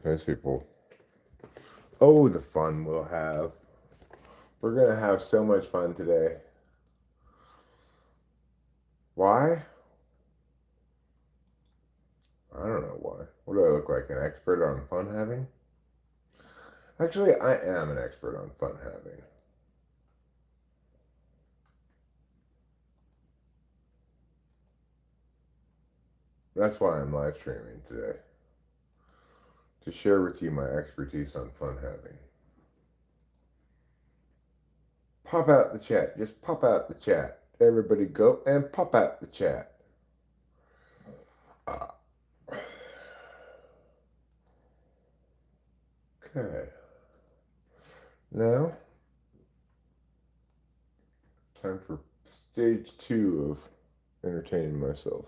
Those people. Oh, the fun we'll have. We're going to have so much fun today. Why? I don't know why. What do I look like? An expert on fun having? Actually, I am an expert on fun having. That's why I'm live streaming today. To share with you my expertise on fun having. Pop out the chat. Just pop out the chat. Everybody go and pop out the chat. Uh, okay. Now, time for stage 2 of entertaining myself.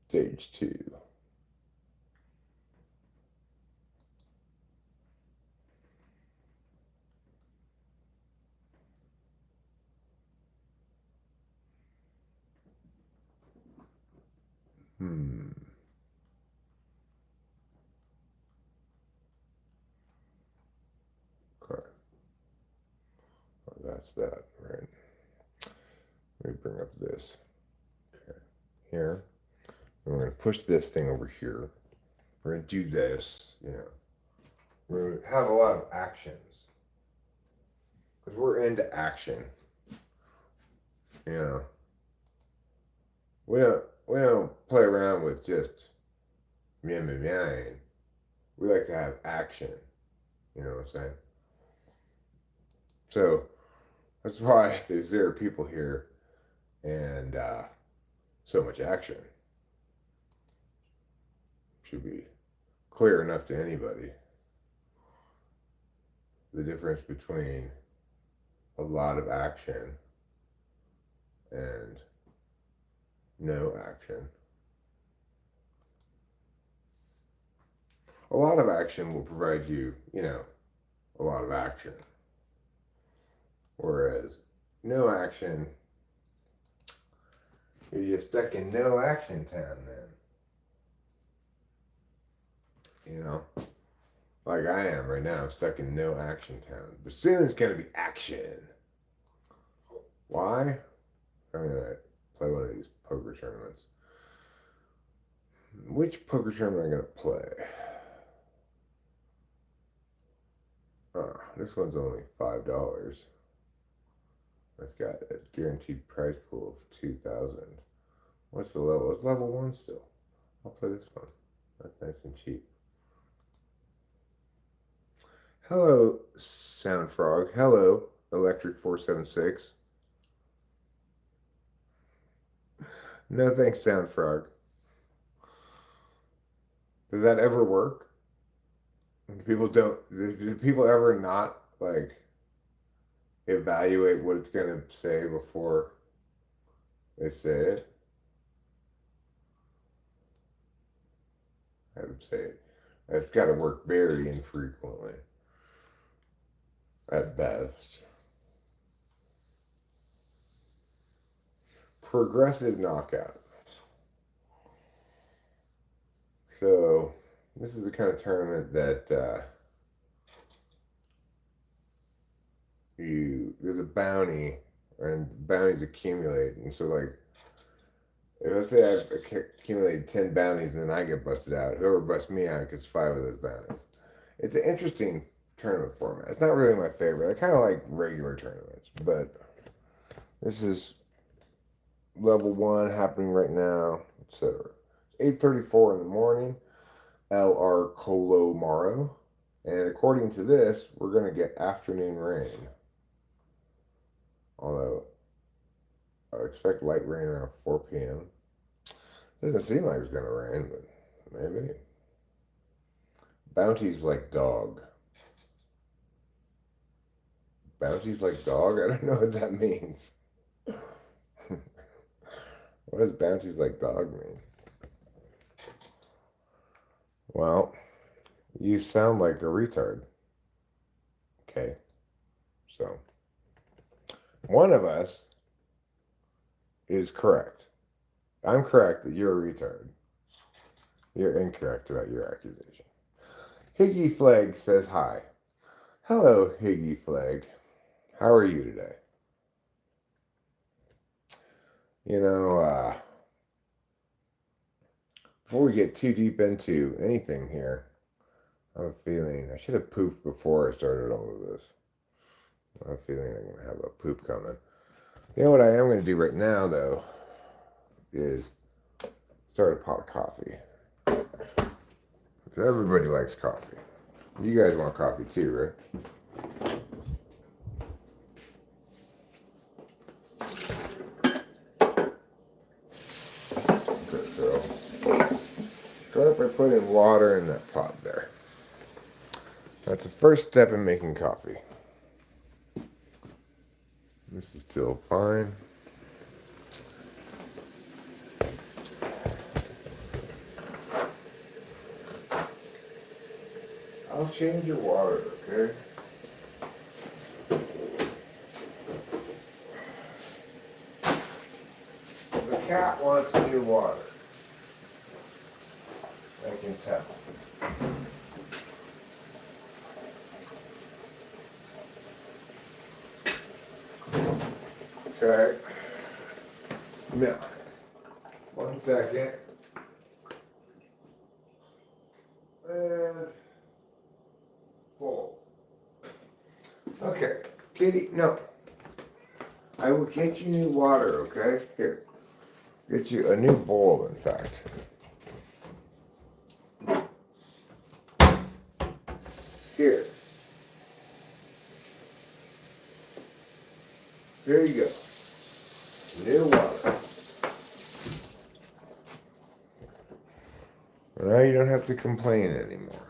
Stage 2. Hmm. Okay. Well, that's that, right? Let me bring up this. Okay. Here. And we're going to push this thing over here. We're going to do this, We're going to have a lot of actions. Because we're into action. You know. We don't play around with just meow. We like to have action. You know what I'm saying? So that's why there's 0 people here and so much action. Should be clear enough to anybody. The difference between a lot of action and no action. A lot of action will provide you, a lot of action. Whereas no action, you're just stuck in no action town then. Like I am right now, I'm stuck in no action town. But soon it's going to be action. Why? I'm going to play one of these poker tournaments. Which poker tournament am I going to play? This one's only $5. It's got a guaranteed prize pool of 2,000. What's the level? It's level 1 still. I'll play this one. That's nice and cheap. Hello, Sound Frog. Hello, Electric 476. No thanks, Sound Frog. Does that ever work? Do people ever not like evaluate what it's gonna say before they say it? I would say it. It's got to work very infrequently, at best. Progressive knockout. So this is the kind of tournament that there's a bounty and bounties accumulate, and so like if let's say I've accumulated 10 bounties and then I get busted out, whoever busts me out gets 5 of those bounties. It's an interesting tournament format. It's not really my favorite. I kind of like regular tournaments, but this is level 1 happening right now, etc. 8:34 in the morning, LR Colo Maro. And according to this, we're going to get afternoon rain. Although I expect light rain around 4 p.m. Doesn't seem like it's going to rain, but maybe. Bounties like dog. Bounties like dog? I don't know what that means. What does bounties like dog mean? Well, you sound like a retard. Okay. So, one of us is correct. I'm correct that you're a retard. You're incorrect about your accusation. Higgy Flag says hi. Hello, Higgy Flag. How are you today? You know, before we get too deep into anything here, I have a feeling I should have pooped before I started all of this. I have a feeling I'm going to have a poop coming. You know what I am going to do right now, though, is start a pot of coffee. Because everybody likes coffee. You guys want coffee too, right? So, start by putting water in that pot there. That's the first step in making coffee. This is still fine. I'll change your water, okay? The cat wants new water. I can tell. Okay. Now, 1 second. And full. Okay, kitty, no. I will get you new water, okay? Here. Get you a new bowl, in fact. Here. There you go. New water. Now you don't have to complain anymore.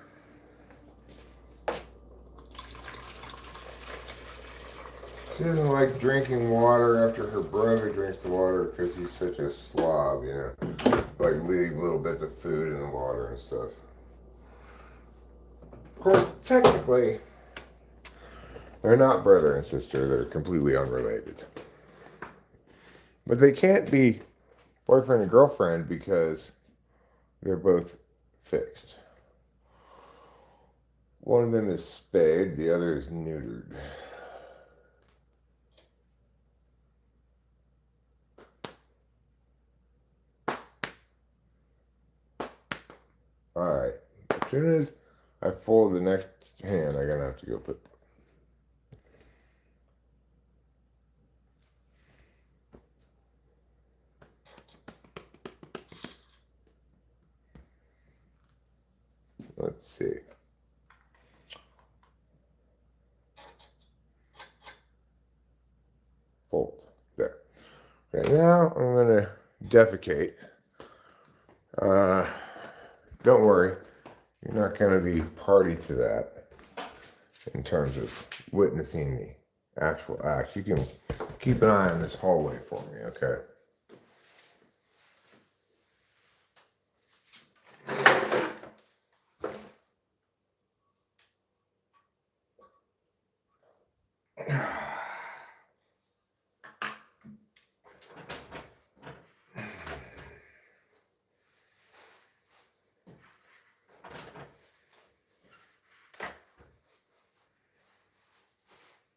She doesn't like drinking water after her brother drinks the water because he's such a slob, you know. Like leave little bits of food in the water and stuff. Of course, technically, they're not brother and sister. They're completely unrelated. But they can't be boyfriend and girlfriend because they're both fixed. One of them is spayed, the other is neutered. Alright, as soon as I fold the next hand, I'm going to have to go put... Let's see. Fold. There. Okay, now I'm going to defecate. Don't worry. You're not going to be party to that in terms of witnessing the actual act. You can keep an eye on this hallway for me, okay?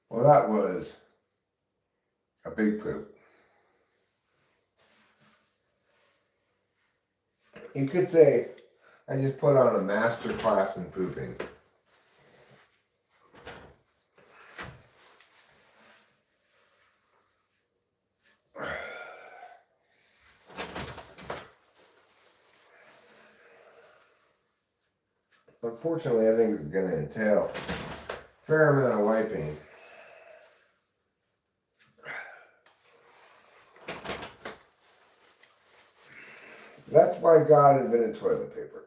Well, that was a big poop. You could say I just put on a master class in pooping. Unfortunately, I think it's going to entail a fair amount of wiping. That's why God invented toilet paper.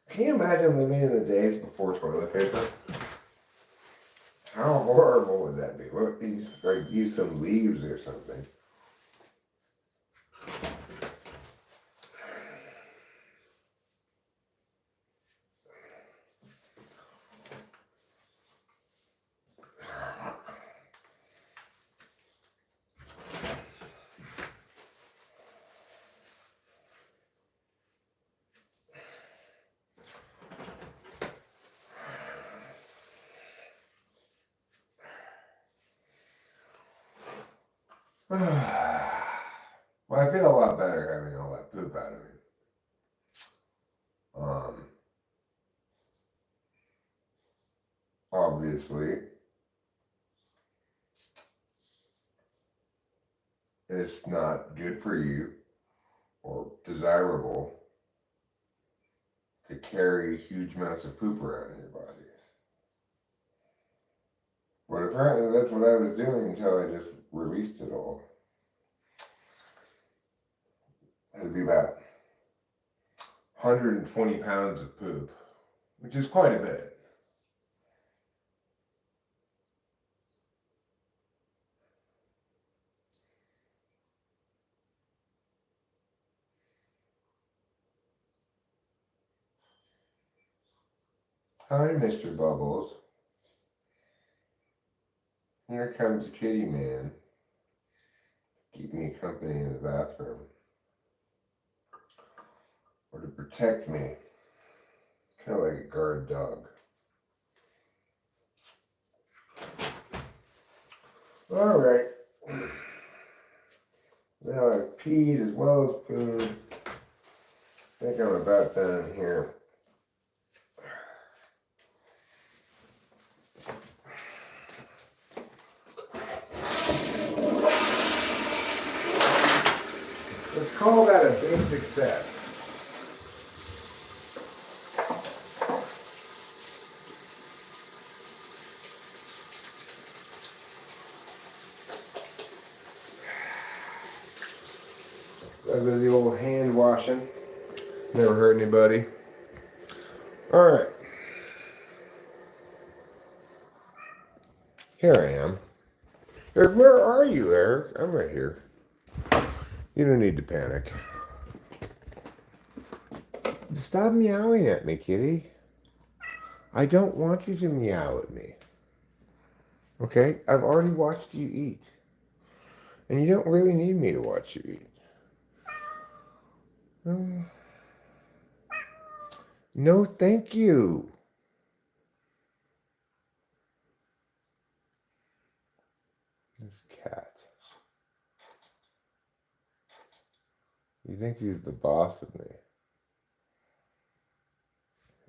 Can you imagine living in the days before toilet paper? How horrible would that be? What if these, like, use some leaves or something? Well, I feel a lot better having all that poop out of me. Obviously, it's not good for you or desirable to carry huge amounts of poop around in your body. But apparently that's what I was doing until I just released it all. It'd be about 120 pounds of poop, which is quite a bit. Hi, Mr. Bubbles. Here comes Kitty Man. Keep me company in the bathroom. Or to protect me. Kind of like a guard dog. Alright. Now I've peed as well as pooed. I think I'm about done here. Let's call that a big success. That was the old hand washing. Never hurt anybody. Alright. Here I am. Eric, where are you, Eric? I'm right here. You don't need to panic. Stop meowing at me, kitty. I don't want you to meow at me. Okay? I've already watched you eat. And you don't really need me to watch you eat. No, thank you. This cat. He thinks he's the boss of me.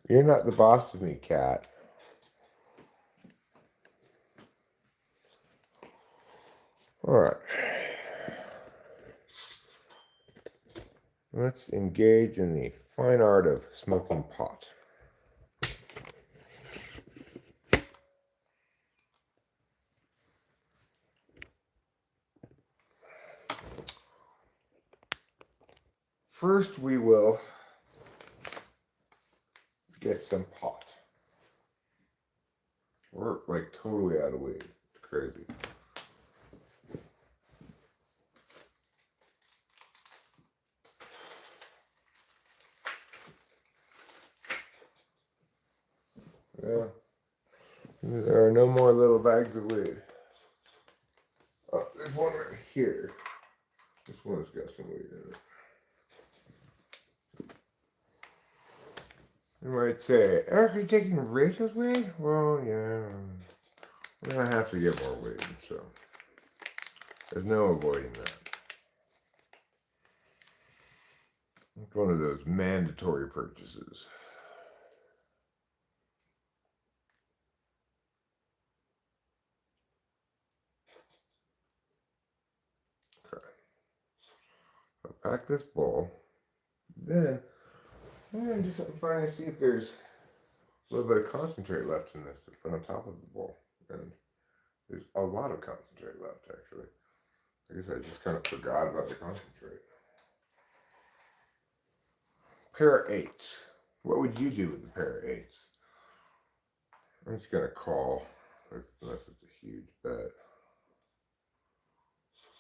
You're not the boss of me, cat. Alright. Let's engage in the fine art of smoking pot. First, we will get some pot. We're like totally out of weed. It's crazy. Yeah. There are no more little bags of weed. Oh, there's one right here. This one's got some weed in it. You might say, Eric, are you taking Rachel's weed? Well, yeah. We're going to have to get more weed, so there's no avoiding that. It's one of those mandatory purchases. Okay. I'll pack this bowl. Then I'm going to do something fun to see if there's a little bit of concentrate left in this to put on top of the bowl. And there's a lot of concentrate left, actually. I guess I just kind of forgot about the concentrate. Pair of eights. What would you do with a pair of eights? I'm just going to call, unless it's a huge bet.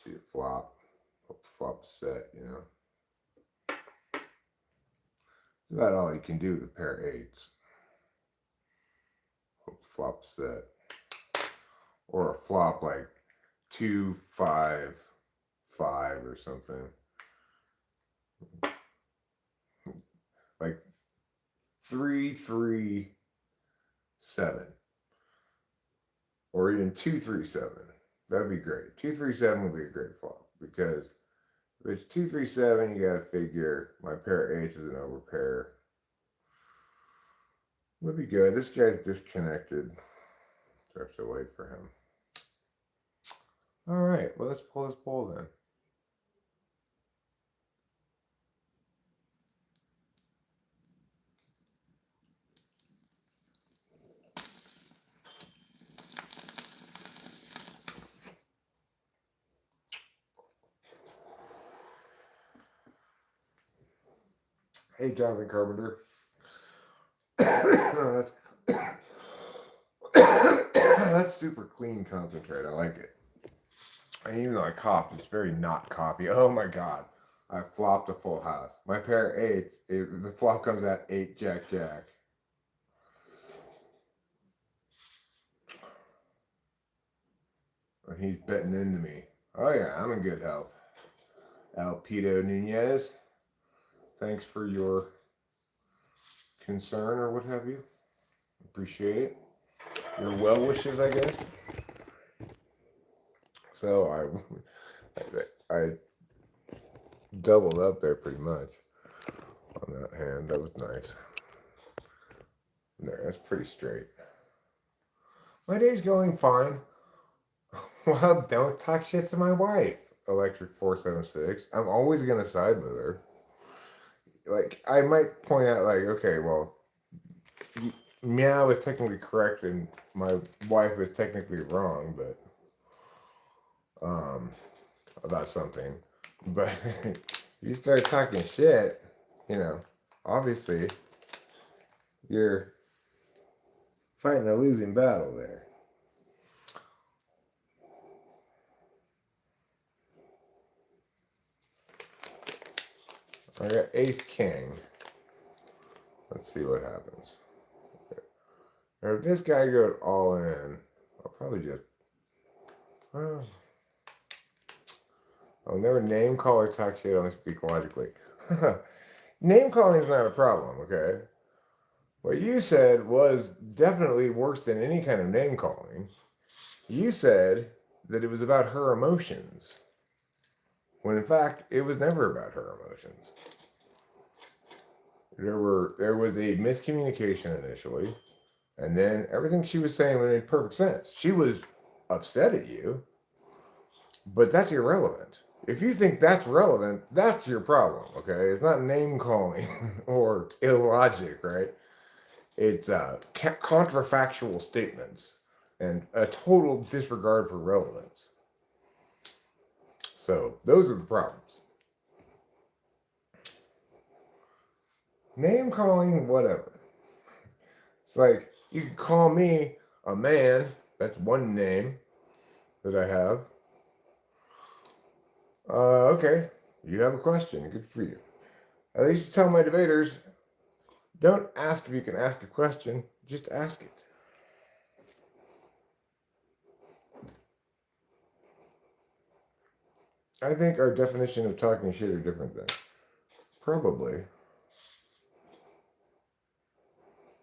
See a flop. Hope flop set, you know. That's about all you can do with a pair of eights. Hope flop set. Or a flop like 2, 5, 5 or something. Like 3, 3, 7. Or even 2, 3, 7. That'd be great. 237 would be a great flop because if it's 237, you got to figure my pair of eights is an overpair. Would be good. This guy's disconnected, so I have to wait for him. All right, well, let's pull this poll then. Hey, Jonathan Carpenter. that's, that's super clean concentrate. I like it. And even though I coughed, it's very not coffee. Oh my god. I flopped a full house. My pair of eights, the flop comes at 8 Jack Jack. And he's betting into me. Oh yeah, I'm in good health. Alpito Nunez, thanks for your concern or what have you. Appreciate it. Your well wishes, I guess. So I doubled up there pretty much on that hand. That was nice. There, that's pretty straight. My day's going fine. Well, don't talk shit to my wife, Electric 476. I'm always gonna side with her. Like, I might point out, like, okay, well, meow is technically correct and my wife is technically wrong, but about something. But you start talking shit, you know, obviously you're fighting a losing battle there. I got Ace King. Let's see what happens. Now, if this guy goes all in, I'll probably just. I'll never name call or talk shit on speak logically. Name calling is not a problem, okay? What you said was definitely worse than any kind of name calling. You said that it was about her emotions, when in fact it was never about her emotions. There was a miscommunication initially, and then everything she was saying made perfect sense. She was upset at you, but that's irrelevant. If you think that's relevant, that's your problem, okay? It's not name calling or illogic, right? It's contrafactual statements and a total disregard for relevance. So those are the problems. Name calling, whatever. It's like you can call me a man. That's one name that I have. Okay, you have a question. Good for you. At least you tell my debaters, don't ask if you can ask a question. Just ask it. I think our definition of talking shit are different then. Probably.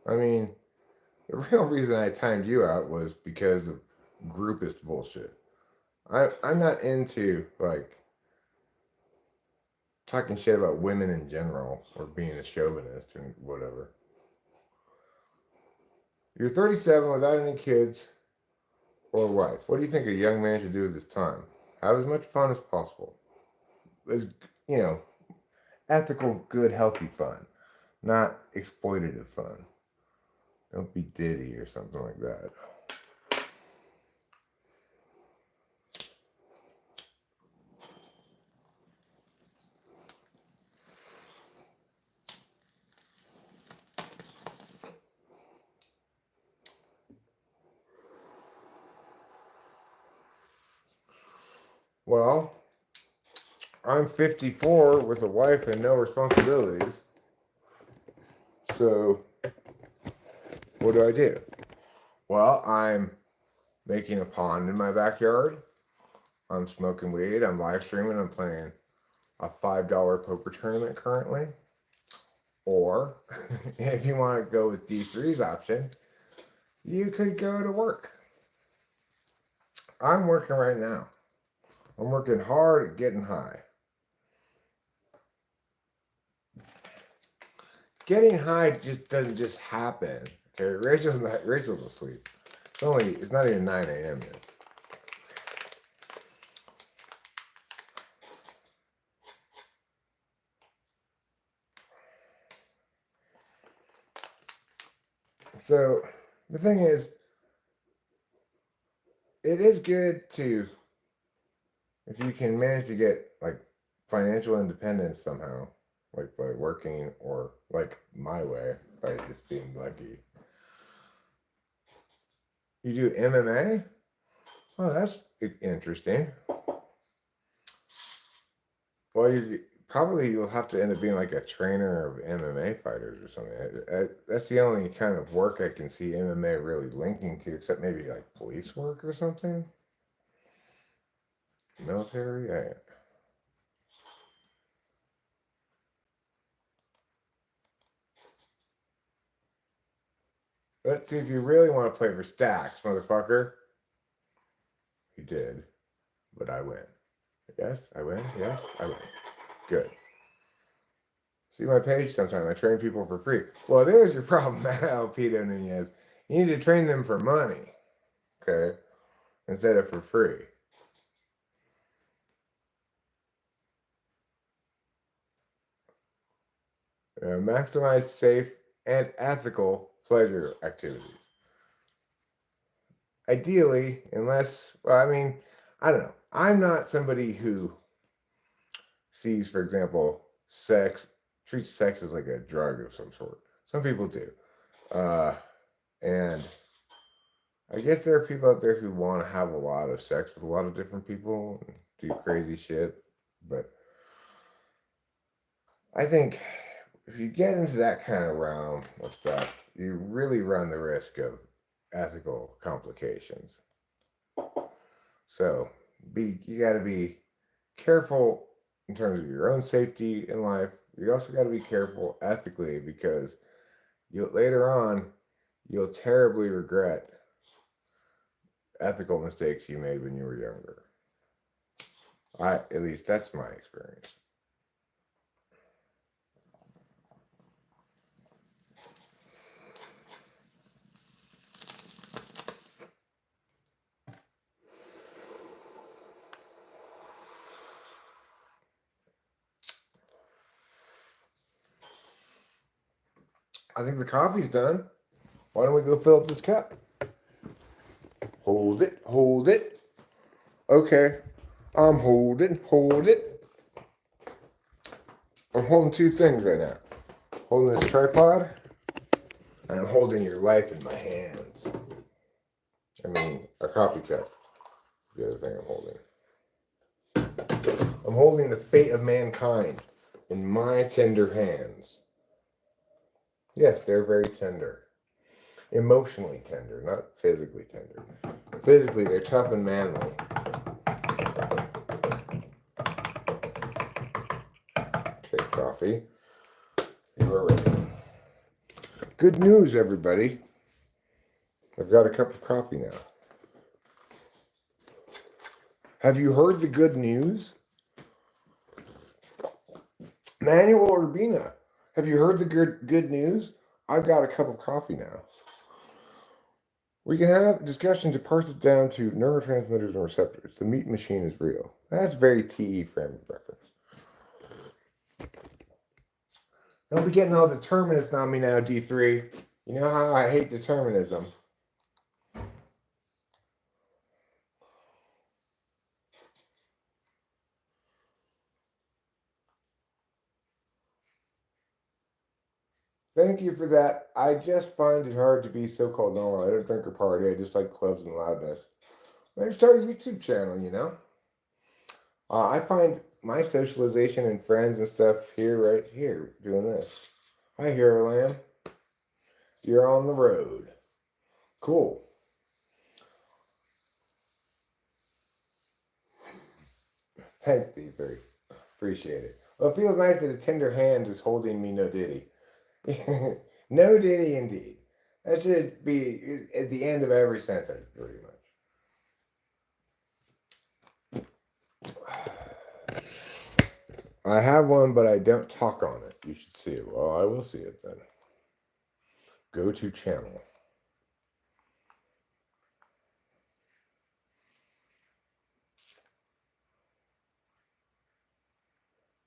I mean, the real reason I timed you out was because of groupist bullshit. I'm not into, like, talking shit about women in general or being a chauvinist or whatever. You're 37 without any kids or wife. What do you think a young man should do with his time? Have as much fun as possible. As, you know, ethical, good, healthy fun, not exploitative fun. Don't be Diddy or something like that. Well, I'm 54 with a wife and no responsibilities. So, what do? Well, I'm making a pond in my backyard. I'm smoking weed. I'm live streaming. I'm playing a $5 poker tournament currently. Or, if you want to go with D3's option, you could go to work. I'm working right now. I'm working hard at getting high. Getting high just doesn't just happen. Okay, Rachel's asleep. It's not even 9 a.m. yet. So the thing is, it is good to, if you can manage to get like financial independence somehow, like by working or like my way, by just being lucky. You do MMA? Oh, that's interesting. Well, you'll have to end up being like a trainer of MMA fighters or something. That's the only kind of work I can see MMA really linking to, except maybe like police work or something. Military. Let's see if you really want to play for stacks, motherfucker. You did, but I win. Yes, I win. Yes, I win. Good. See my page sometime. I train people for free. Well, there's your problem, Alpito Nunez. You need to train them for money, okay, instead of for free. Maximize safe and ethical pleasure activities. Ideally, unless, well, I mean, I don't know. I'm not somebody who sees, for example, treats sex as like a drug of some sort. Some people do. And I guess there are people out there who want to have a lot of sex with a lot of different people and do crazy shit. But I think if you get into that kind of realm of stuff, you really run the risk of ethical complications. So you got to be careful in terms of your own safety in life. You also got to be careful ethically because later on you'll terribly regret ethical mistakes you made when you were younger. At least that's my experience. I think the coffee's done. Why don't we go fill up this cup? Hold it. Okay. I'm hold it. I'm holding two things right now. Holding this tripod, and I'm holding your life in my hands. I mean, a coffee cup. The other thing I'm holding. I'm holding the fate of mankind in my tender hands. Yes, they're very tender. Emotionally tender, not physically tender. Physically, they're tough and manly. Okay, coffee. You are ready. Good news, everybody. I've got a cup of coffee now. Have you heard the good news? Manuel Urbina, have you heard the good news? I've got a cup of coffee now. We can have discussion to parse it down to neurotransmitters and receptors. The meat machine is real. That's very TE frame of reference. Don't be getting all determinist on me now, D3. You know how I hate determinism. Thank you for that. I just find it hard to be so-called normal. I don't drink or party. I just like clubs and loudness. Maybe start a YouTube channel, you know? I find my socialization and friends and stuff right here, doing this. Hi, Hero Lamb. You're on the road. Cool. Thanks, D3. Appreciate it. Well, it feels nice that a tender hand is holding me no diddy. No diddy indeed. That should be at the end of every sentence, pretty much. I have one, but I don't talk on it. You should see it. Well, I will see it then. Go to channel.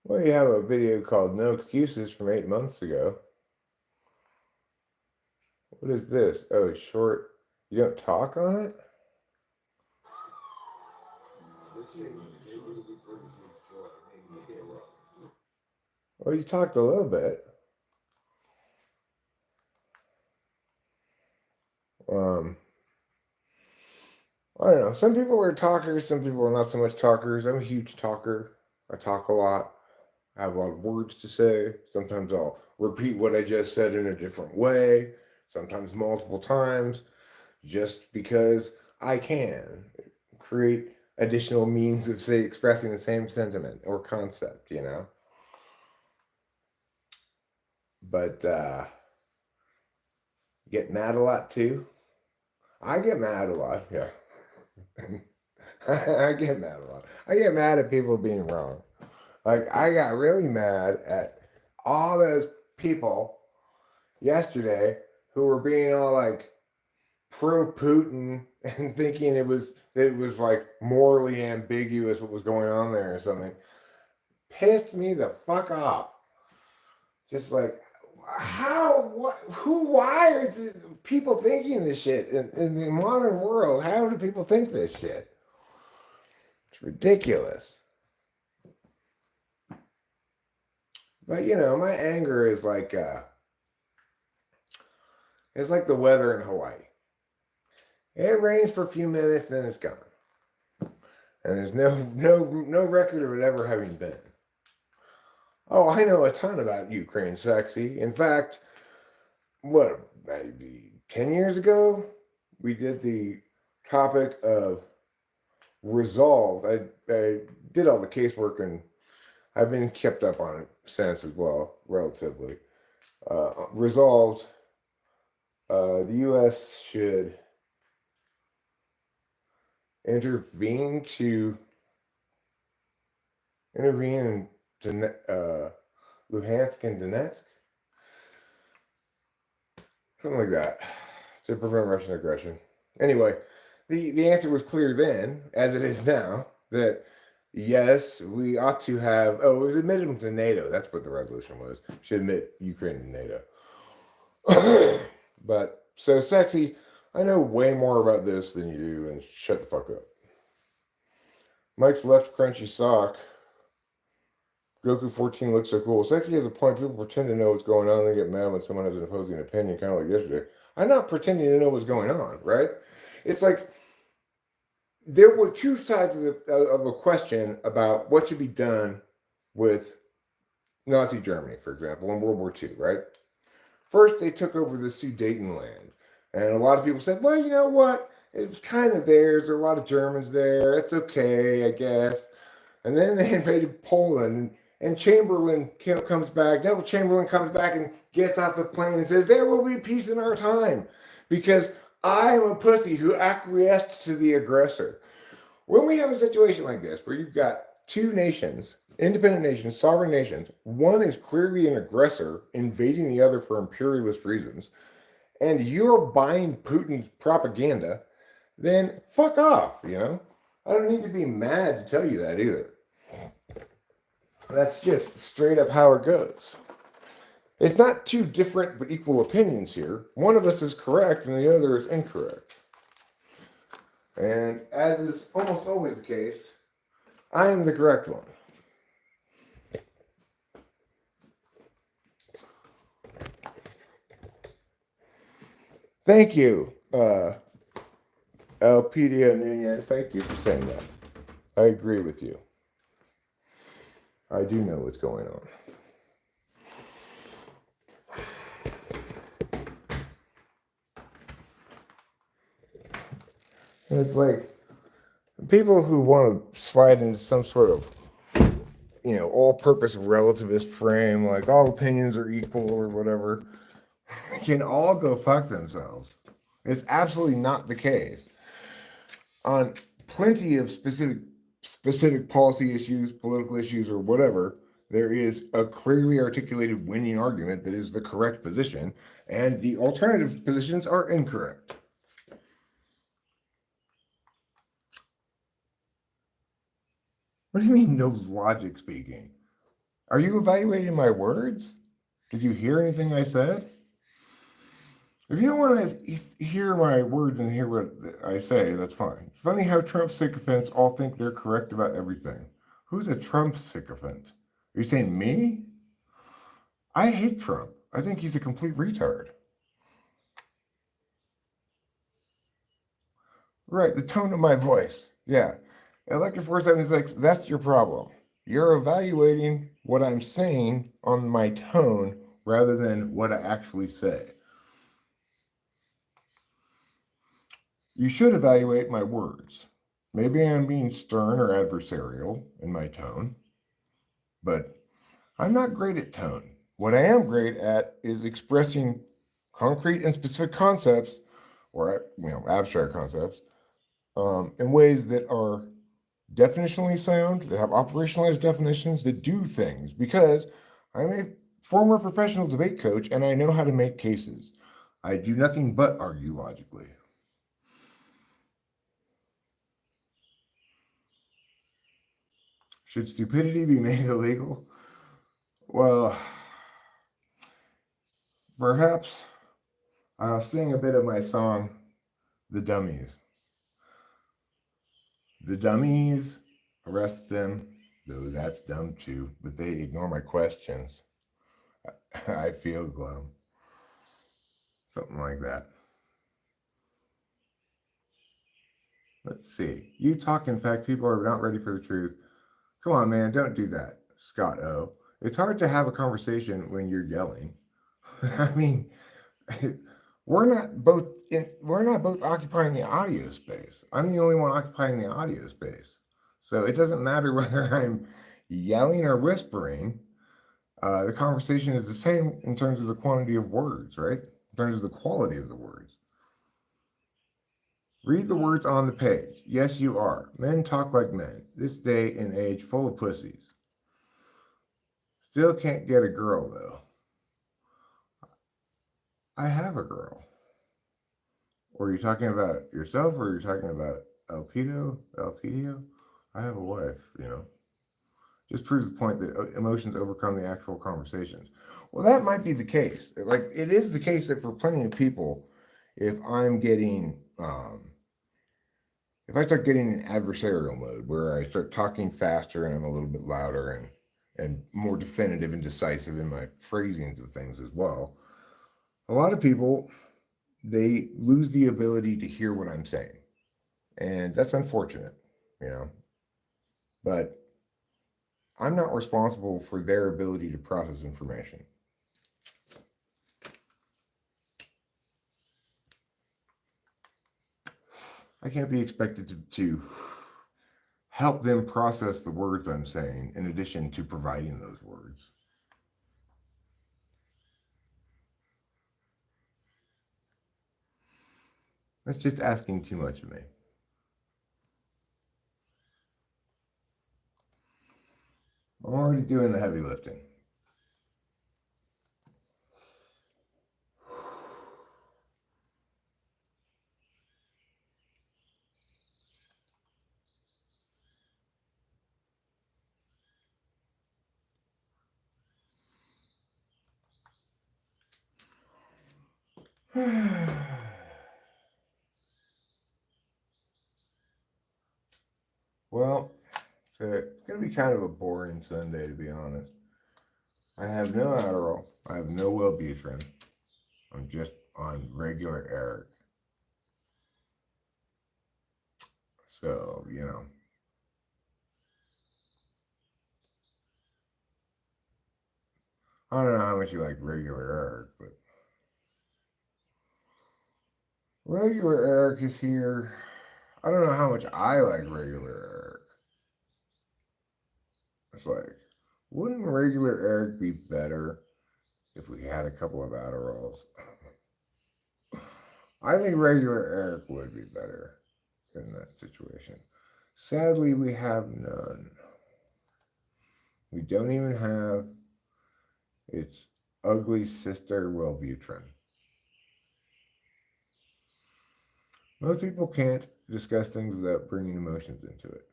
Well, you have a video called No Excuses from 8 months ago. What is this? Oh, short. You don't talk on it? Well, you talked a little bit. I don't know. Some people are talkers, some people are not so much talkers. I'm a huge talker. I talk a lot. I have a lot of words to say. Sometimes I'll repeat what I just said in a different way, sometimes multiple times, just because I can create additional means of, say, expressing the same sentiment or concept, you know? But get mad a lot too. I get mad a lot, yeah. I get mad a lot. I get mad at people being wrong. Like, I got really mad at all those people yesterday who were being all like pro Putin and thinking it was like morally ambiguous what was going on there or something. Pissed me the fuck off. Just like, how, what, who, why is it, people thinking this shit in the modern world? How do people think this shit? It's ridiculous. But you know, my anger is like it's like the weather in Hawaii. It rains for a few minutes, then it's gone. And there's no record of it ever having been. Oh, I know a ton about Ukraine sexy. In fact, what, maybe 10 years ago, we did the topic of resolve. I did all the casework and I've been kept up on it since as well, relatively. Resolved, the U.S. should intervene in Luhansk and Donetsk, something like that, to prevent Russian aggression. Anyway, the answer was clear then, as it is now, that yes, we ought to have. Oh, it was admitted to NATO. That's what the resolution was. Should admit Ukraine to NATO. But so sexy. I know way more about this than you do, and shut the fuck up. Mike's left crunchy sock. Goku 14 looks so cool. Sexy has a point. People pretend to know what's going on. They get mad when someone has an opposing opinion, kind of like yesterday. I'm not pretending to know what's going on, right? It's like there were two sides of a question about what should be done with Nazi Germany, for example, in World War II, right? First, they took over the Sudetenland. And a lot of people said, well, you know what? It was kind of theirs. There are a lot of Germans there. It's okay, I guess. And then they invaded Poland. And Chamberlain comes back. Neville Chamberlain comes back and gets off the plane and says, there will be peace in our time. Because I am a pussy who acquiesced to the aggressor. When we have a situation like this, where you've got two nations, independent nations, sovereign nations, one is clearly an aggressor invading the other for imperialist reasons, and you're buying Putin's propaganda, then fuck off, you know? I don't need to be mad to tell you that either. That's just straight up how it goes. It's not two different but equal opinions here. One of us is correct and the other is incorrect. And as is almost always the case, I am the correct one. Thank you, Elpidio Nunez. Thank you for saying that. I agree with you. I do know what's going on. It's like people who want to slide into some sort of, all-purpose relativist frame, like all opinions are equal or whatever, can all go fuck themselves. It's absolutely not the case. On plenty of specific specific policy issues, political issues, or whatever, there is a clearly articulated winning argument that is the correct position, and the alternative positions are incorrect. What do you mean, no logic speaking? Are you evaluating my words? Did you hear anything I said? If you don't want to hear my words and hear what I say, that's fine. It's funny how Trump sycophants all think they're correct about everything. Who's a Trump sycophant? Are you saying me? I hate Trump. I think he's a complete retard. Right, the tone of my voice. Yeah. Electric 476, that's your problem. You're evaluating what I'm saying on my tone rather than what I actually say. You should evaluate my words. Maybe I'm being stern or adversarial in my tone, but I'm not great at tone. What I am great at is expressing concrete and specific concepts, or abstract concepts, in ways that are definitionally sound, that have operationalized definitions, that do things. Because I'm a former professional debate coach and I know how to make cases. I do nothing but argue logically. Should stupidity be made illegal? Well, perhaps I'll sing a bit of my song, The Dummies. The dummies, arrest them, though that's dumb too, but they ignore my questions. I feel glum. Something like that. Let's see. You talk, in fact, people are not ready for the truth. Come on, man, don't do that, Scott O. It's hard to have a conversation when you're yelling. I mean, we're not both occupying the audio space. I'm the only one occupying the audio space. So it doesn't matter whether I'm yelling or whispering. The conversation is the same in terms of the quantity of words, right? In terms of the quality of the words. Read the words on the page. Yes, you are. Men talk like men. This day and age full of pussies. Still can't get a girl, though. I have a girl. Or are you talking about yourself, or are you talking about Elpidio? Elpidio? I have a wife, Just proves the point that emotions overcome the actual conversations. Well, that might be the case. Like, it is the case that for plenty of people, if I'm getting, if I start getting in adversarial mode where I start talking faster and I'm a little bit louder and more definitive and decisive in my phrasings of things as well, a lot of people, they lose the ability to hear what I'm saying. And that's unfortunate, But I'm not responsible for their ability to process information. I can't be expected to help them process the words I'm saying in addition to providing those words. That's just asking too much of me. I'm already doing the heavy lifting. Well, it's going to be kind of a boring Sunday, to be honest. I have no Adderall. I have no Wellbutrin. I'm just on regular Eric. So, I don't know how much you like regular Eric, but regular Eric is here. I don't know how much I like regular Eric. It's like, wouldn't regular Eric be better if we had a couple of Adderalls? I think regular Eric would be better in that situation. Sadly, we have none. We don't even have its ugly sister, Wellbutrin. Most people can't discuss things without bringing emotions into it.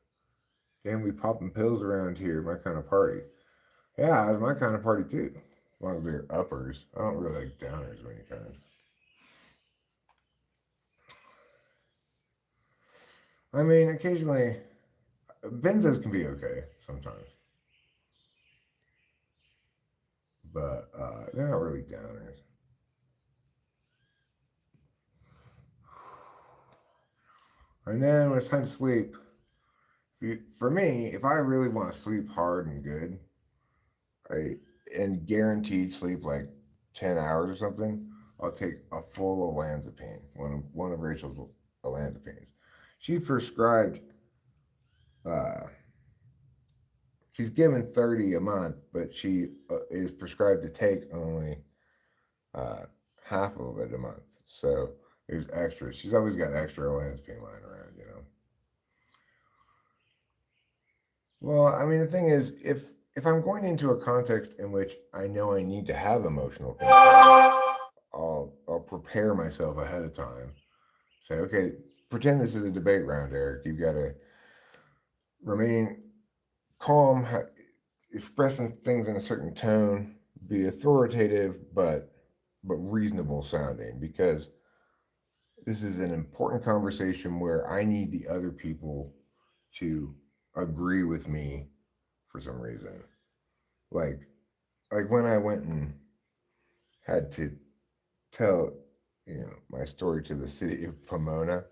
Damn, we popping pills around here, my kind of party. Yeah, it's my kind of party too. As long as they're uppers. I don't really like downers of any kind. I mean, occasionally, benzos can be okay sometimes. But they're not really downers. And then when it's time to sleep, for me, if I really want to sleep hard and good, I and guaranteed sleep like 10 hours or something, I'll take a full olanzapine, one of Rachel's olanzapines. She prescribed, uh, she's given 30 a month, but she is prescribed to take only uh, half of it a month. So there's extra. She's always got extra olanzapine lying around, you know. Well, I mean, the thing is, if I'm going into a context in which I know I need to have emotional control, I'll prepare myself ahead of time. Say, okay, pretend this is a debate round, Eric. You've got to remain calm, expressing things in a certain tone, be authoritative, but reasonable sounding, because this is an important conversation where I need the other people to agree with me for some reason. Like like when I went and had to tell, my story to the city of Pomona,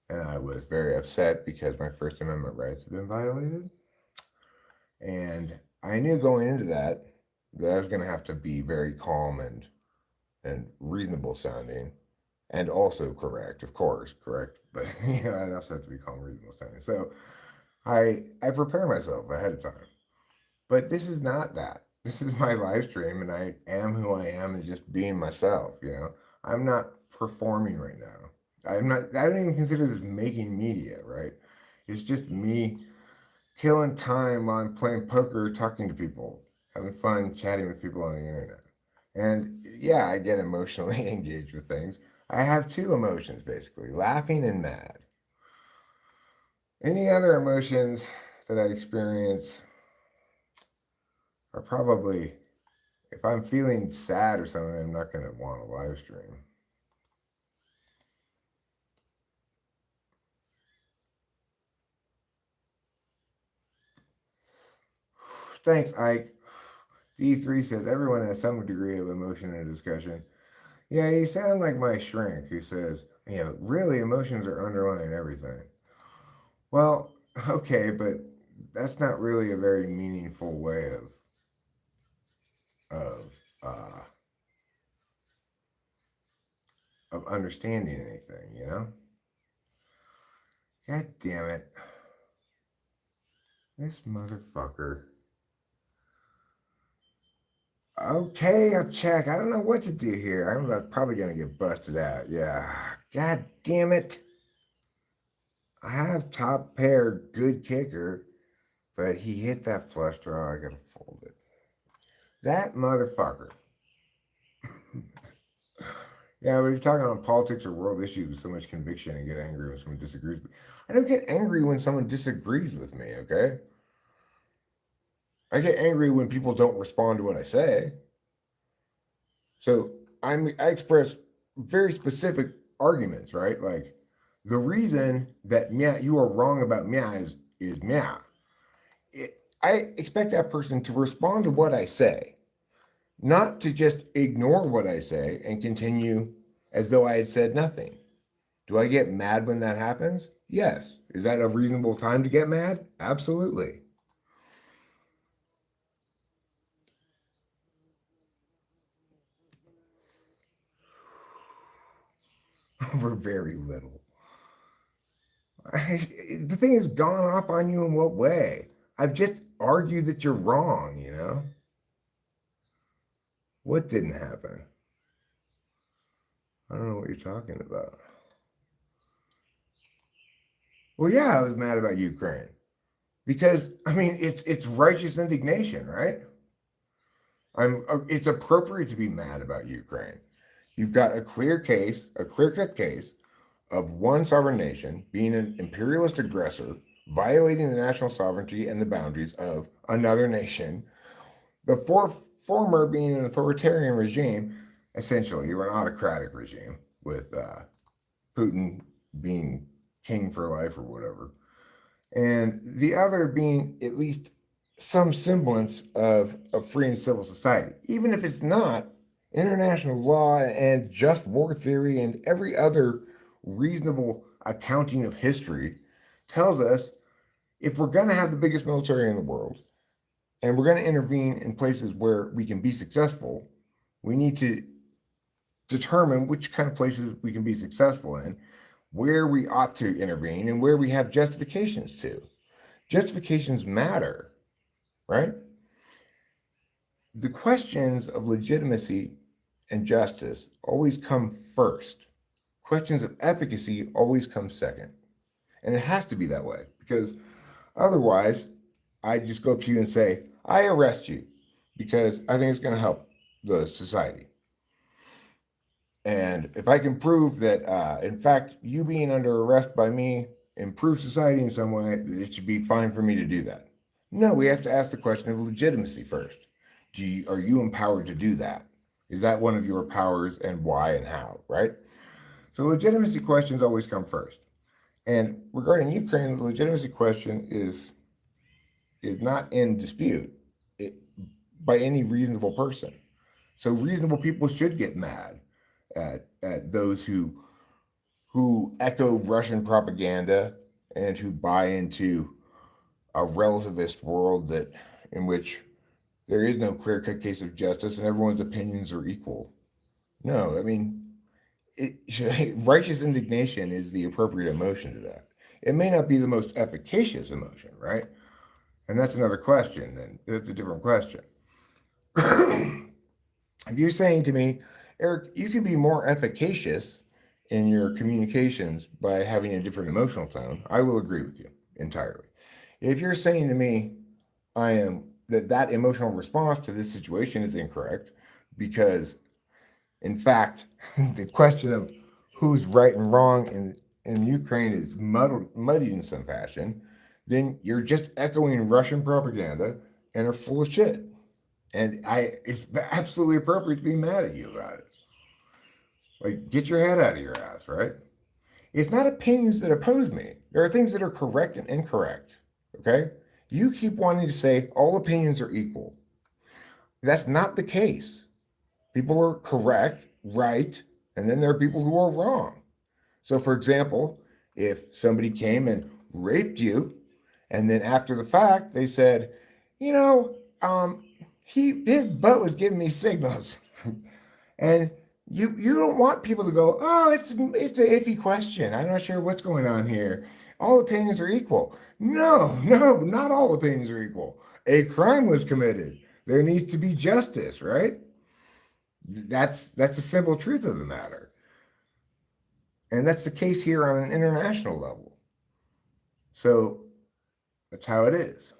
and I was very upset because my First Amendment rights had been violated. And I knew going into that I was going to have to be very calm and reasonable sounding, and also correct, of course, correct. But I also have to be calm, and reasonable sounding. So I prepare myself ahead of time. But this is not that. This is my live stream, and I am who I am, and just being myself. I'm not performing right now. I'm not. I don't even consider this making media, right? It's just me killing time while I'm playing poker, talking to people, having fun, chatting with people on the internet. And yeah, I get emotionally engaged with things. I have two emotions basically: laughing and mad. Any other emotions that I experience are probably, if I'm feeling sad or something, I'm not going to want to live stream. Thanks, Ike. D3 says everyone has some degree of emotion in a discussion. Yeah, you sound like my shrink who says, really emotions are underlying everything. Well, okay, but that's not really a very meaningful way of uh, of understanding anything. God damn it. This motherfucker. Okay, I'll check. I don't know what to do here. I'm probably gonna get busted out. Yeah. God damn it. I have top pair, good kicker, but he hit that flush draw. I gotta fold it. That motherfucker. Yeah, but you're talking on politics or world issues with so much conviction and get angry when someone disagrees with me. I don't get angry when someone disagrees with me, okay? I get angry when people don't respond to what I say. So I express very specific arguments, right? Like the reason that you are wrong about is meow. I expect that person to respond to what I say, not to just ignore what I say and continue as though I had said nothing. Do I get mad when that happens? Yes. Is that a reasonable time to get mad? Absolutely. Over very little. The thing has gone off on you in what way? I've just argued that you're wrong. What didn't happen? I don't know what you're talking about. Well, yeah, I was mad about Ukraine because I mean it's righteous indignation, right? It's appropriate to be mad about Ukraine. You've got a clear-cut case of one sovereign nation being an imperialist aggressor, violating the national sovereignty and the boundaries of another nation. The former being an authoritarian regime, essentially, or an autocratic regime, with Putin being king for life or whatever, and the other being at least some semblance of a free and civil society, even if it's not. International law and just war theory and every other reasonable accounting of history tells us if we're going to have the biggest military in the world and we're going to intervene in places where we can be successful, we need to determine which kind of places we can be successful in, where we ought to intervene, and where we have justifications to. Justifications matter, right? The questions of legitimacy and justice always come first. Questions of efficacy always come second. And it has to be that way because otherwise, I just go up to you and say, I arrest you because I think it's going to help the society. And if I can prove that, in fact, you being under arrest by me improves society in some way, it should be fine for me to do that. No, we have to ask the question of legitimacy first. Are you empowered to do that? Is that one of your powers, and why and how, right? So legitimacy questions always come first. And regarding Ukraine, the legitimacy question is not in dispute by any reasonable person. So reasonable people should get mad at those who echo Russian propaganda and who buy into a relativist world that in which there is no clear-cut case of justice and everyone's opinions are equal. No, I mean, righteous indignation is the appropriate emotion to that. It may not be the most efficacious emotion, right? And that's another question, then. That's a different question. If you're saying to me, Eric, you can be more efficacious in your communications by having a different emotional tone, I will agree with you entirely. If you're saying to me, that emotional response to this situation is incorrect because, in fact, the question of who's right and wrong in Ukraine is muddied in some fashion, then you're just echoing Russian propaganda and are full of shit. And it's absolutely appropriate to be mad at you about it. Like, get your head out of your ass, right? It's not opinions that oppose me. There are things that are correct and incorrect, okay? You keep wanting to say all opinions are equal. That's not the case. People are correct, right, and then there are people who are wrong. So, for example, if somebody came and raped you, and then after the fact they said, you know, his butt was giving me signals, and you don't want people to go, oh, it's an iffy question. I'm not sure what's going on here. All opinions are equal. No, not all opinions are equal. A crime was committed. There needs to be justice, right? That's the simple truth of the matter. And that's the case here on an international level. So that's how it is.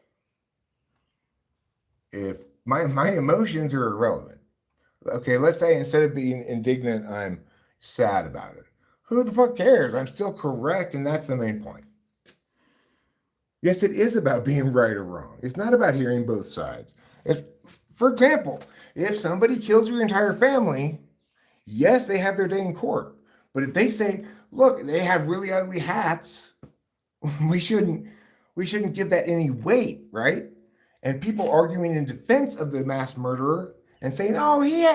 If my emotions are irrelevant, okay, let's say instead of being indignant, I'm sad about it. Who the fuck cares? I'm still correct, and that's the main point. Yes, it is about being right or wrong. It's not about hearing both sides. For example, if somebody kills your entire family, yes, they have their day in court. But if they say, look, they have really ugly hats, we shouldn't give that any weight, right? And people arguing in defense of the mass murderer and saying, oh, he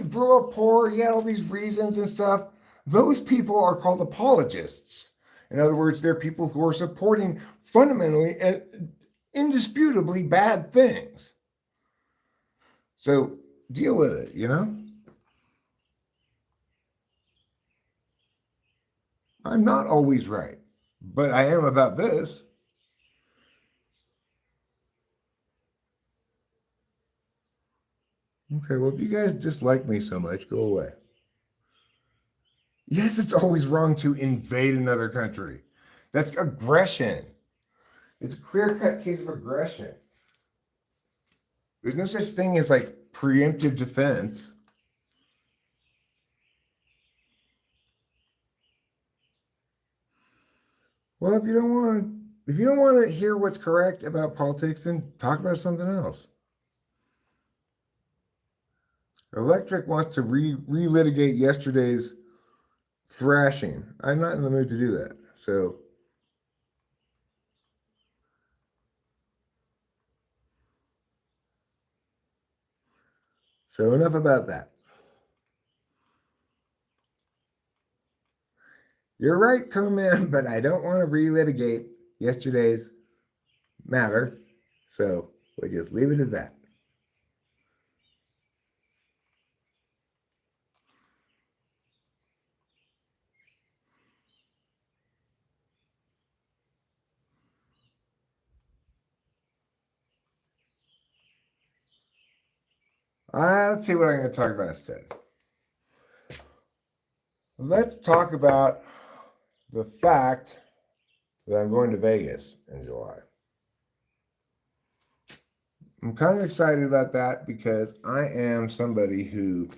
grew up poor, he had all these reasons and stuff. Those people are called apologists. In other words, they're people who are supporting fundamentally and indisputably bad things. So deal with it, you know? I'm not always right, but I am about this. Okay, well, if you guys dislike me so much, go away. Yes, it's always wrong to invade another country. That's aggression. It's a clear-cut case of aggression. There's no such thing as like preemptive defense. Well, if you don't want to hear what's correct about politics, then talk about something else. Electric wants to relitigate yesterday's thrashing. I'm not in the mood to do that. So enough about that. You're right, Co-Man, but I don't want to relitigate yesterday's matter. So we'll just leave it at that. Let's see what I'm going to talk about instead. Let's talk about the fact that I'm going to Vegas in July. I'm kind of excited about that because I am somebody who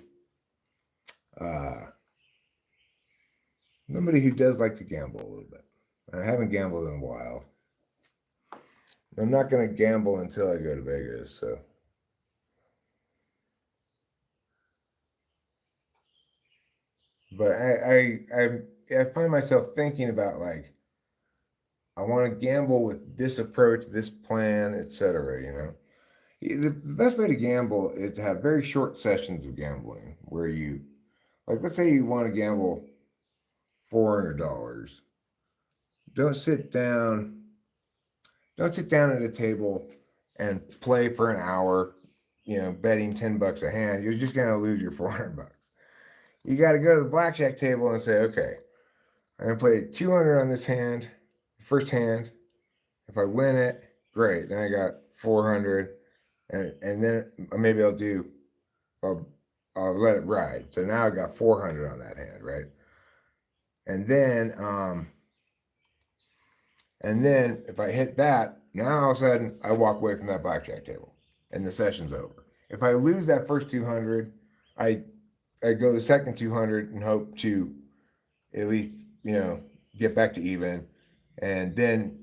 does like to gamble a little bit. I haven't gambled in a while. I'm not going to gamble until I go to Vegas. So, but I find myself thinking about like I want to gamble with this approach, this plan, etc. You know, the best way to gamble is to have very short sessions of gambling where you, like, let's say you want to gamble $400. Don't sit down. Don't sit down at a table and play for an hour, you know, betting $10 a hand. You're just gonna lose your $400. You got to go to the blackjack table and say, okay, I'm gonna play 200 on this hand, first hand. If I win it, great. Then I got 400, and then maybe I'll let it ride. So now I got 400 on that hand, right? And then if I hit that, now all of a sudden I walk away from that blackjack table and the session's over. If I lose that first 200, I go the second 200 and hope to at least, you know, get back to even and then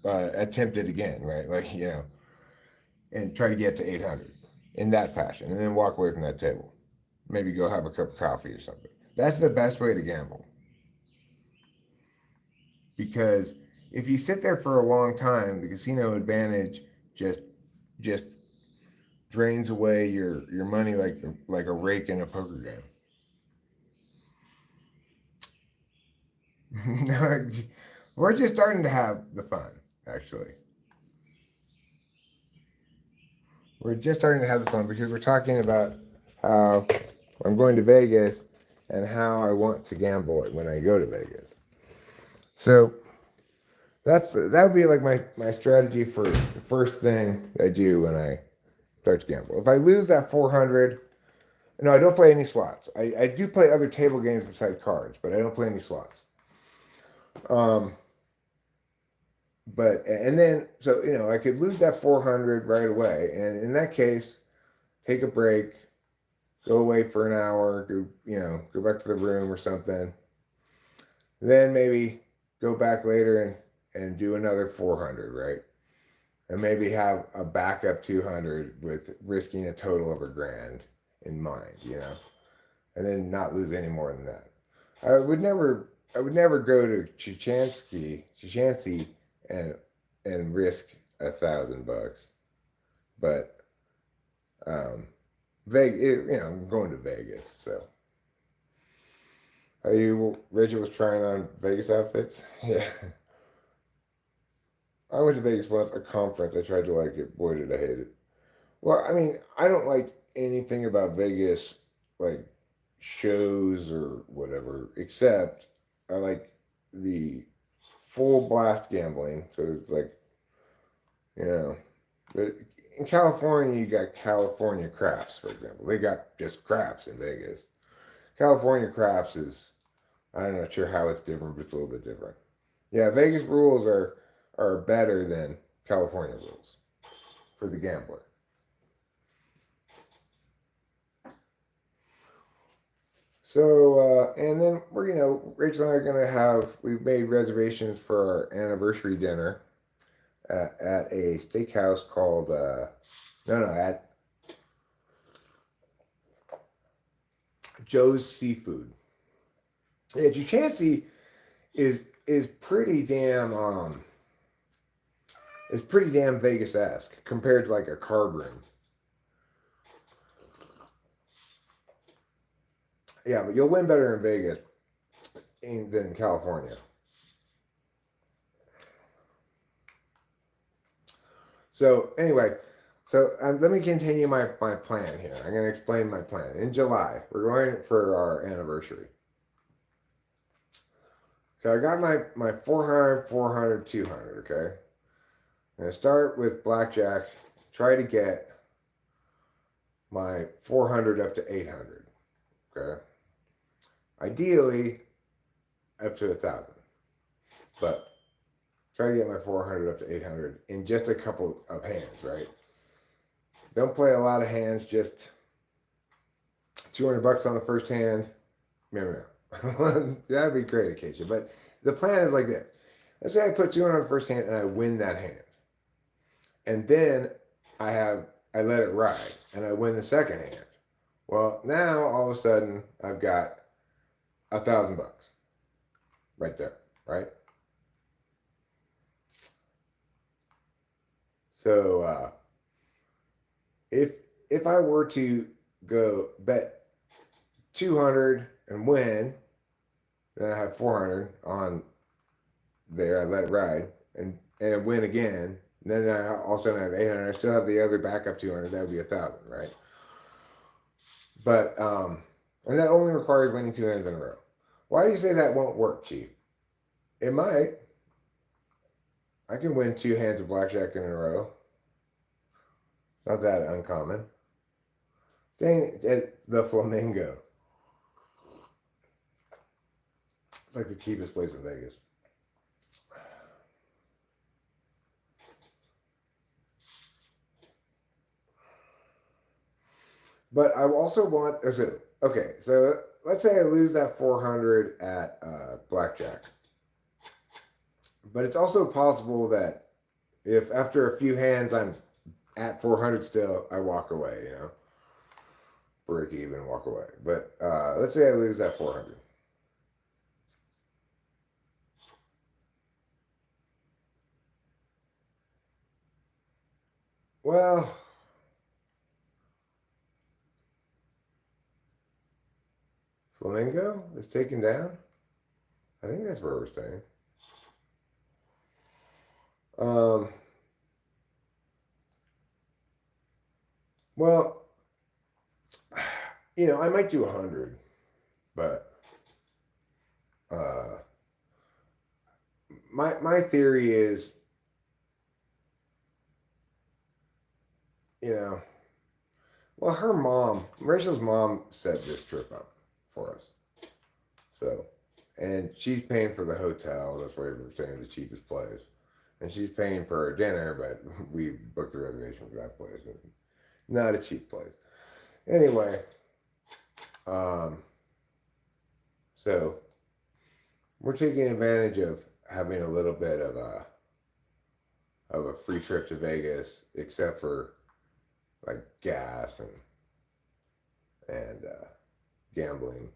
attempt it again, right? Like, you know, and try to get to 800 in that fashion and then walk away from that table. Maybe go have a cup of coffee or something. That's the best way to gamble. Because if you sit there for a long time, the casino advantage just drains away your money like a rake in a poker game. No, we're just starting to have the fun, actually. We're just starting to have the fun because we're talking about how I'm going to Vegas and how I want to gamble when I go to Vegas. So that would be like my strategy for the first thing I do when I start to gamble. If I lose that 400, no, I don't play any slots. I do play other table games besides cards, but I don't play any slots. But and then so you know I could lose that 400 right away, and in that case, take a break, go away for an hour, go back to the room or something. Then maybe go back later and do another 400, right? And maybe have a backup 200 with risking a total of $1,000 in mind, you know, and then not lose any more than that. I would never go to Chichansky and risk $1,000, but I'm going to Vegas, so. Rachel was trying on Vegas outfits? Yeah. I went to Vegas once, a conference. I tried to like it. Boy, did I hate it. Well, I mean, I don't like anything about Vegas, like shows or whatever, except I like the full blast gambling. So it's like, you know, but in California, you got California craps, for example. They got just craps in Vegas. California craps is, I'm not sure how it's different, but it's a little bit different. Yeah, Vegas rules are better than California rules for the gambler. So, and then we're, Rachel and I are going to we've made reservations for our anniversary dinner at a steakhouse called, at Joe's Seafood. Yeah, Juchancey is pretty damn, is pretty damn Vegas-esque compared to like a card room. Yeah, but you'll win better in Vegas than in California. So anyway, let me continue my plan here. I'm going to explain my plan. In July, we're going for our anniversary. So I got my 400, 400, 200, okay? I'm going to start with blackjack, try to get my 400 up to 800, okay? Ideally, up to 1,000. But try to get my 400 up to 800 in just a couple of hands, right? Don't play a lot of hands, just $200 on the first hand. No. That'd be great occasion. But the plan is like this. Let's say I put 200 on the first hand and I win that hand. And then I let it ride and I win the second hand. Well, now all of a sudden I've got $1,000 right there, right? So if I were to go bet 200 and win, then I have 400 on there. I let it ride and win again. And then I also have 800. I still have the other backup 200. That would be 1,000, right? But and that only requires winning two hands in a row. Why do you say that won't work, Chief? It might. I can win two hands of blackjack in a row. Not that uncommon. Dang it, the Flamingo. It's like the cheapest place in Vegas. But I also want, okay, so let's say I lose that 400 at blackjack. But it's also possible that if after a few hands I'm at 400 still, I walk away, break even, walk away. But let's say I lose that 400. Well, Flamingo is taken down. I think that's where we're staying. Um, well, I might do 100, but uh, my theory is, well, Rachel's mom set this trip up for us. So, and she's paying for the hotel. That's why we're staying at the cheapest place. And she's paying for her dinner, but we booked the reservation for that place. Not a cheap place. Anyway, so we're taking advantage of having a little bit of a free trip to Vegas, except for like gas and gambling.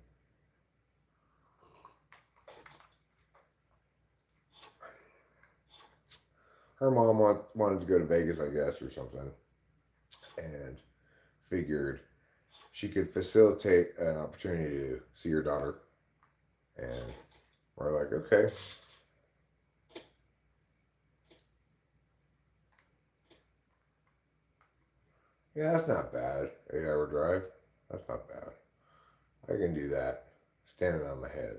Her mom wanted to go to Vegas, I guess, or something, and figured she could facilitate an opportunity to see her daughter. And we're like, okay. Yeah, that's not bad. 8-hour drive. That's not bad. I can do that standing on my head.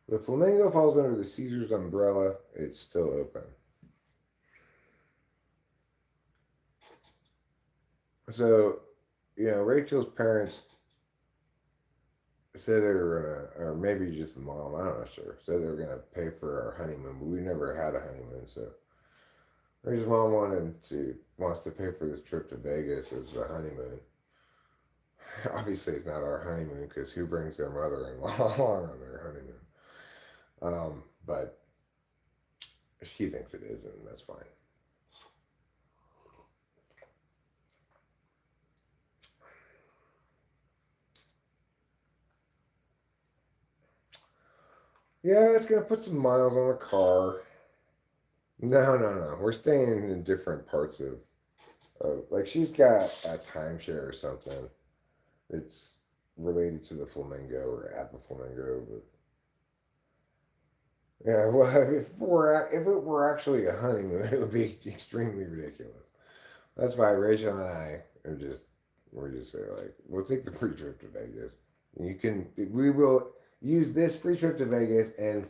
The Flamingo falls under the Caesars umbrella. It's still open. So, Rachel's parents said they were gonna, or maybe just the mom, I'm not sure, said they were gonna pay for our honeymoon, but we never had a honeymoon, so his mom wants to pay for this trip to Vegas as a honeymoon. Obviously, it's not our honeymoon because who brings their mother-in-law along on their honeymoon? But she thinks it is, and that's fine. Yeah, it's gonna put some miles on the car. No, no, no. We're staying in different parts of like she's got a timeshare or something. It's related to the flamingo or at the flamingo, but yeah. Well, if it were actually a honeymoon, it would be extremely ridiculous. That's why Rachel and I we're just like we'll take the free trip to Vegas. We will use this free trip to Vegas and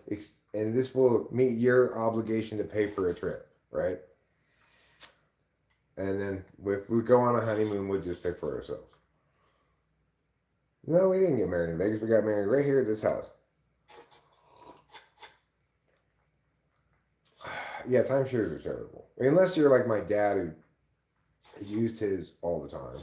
this will meet your obligation to pay for a trip, right? And then if we go on a honeymoon, we'll just pay for ourselves. No, we didn't get married in Vegas. We got married right here at this house. Yeah, timeshares are terrible. Unless you're like my dad who used his all the time.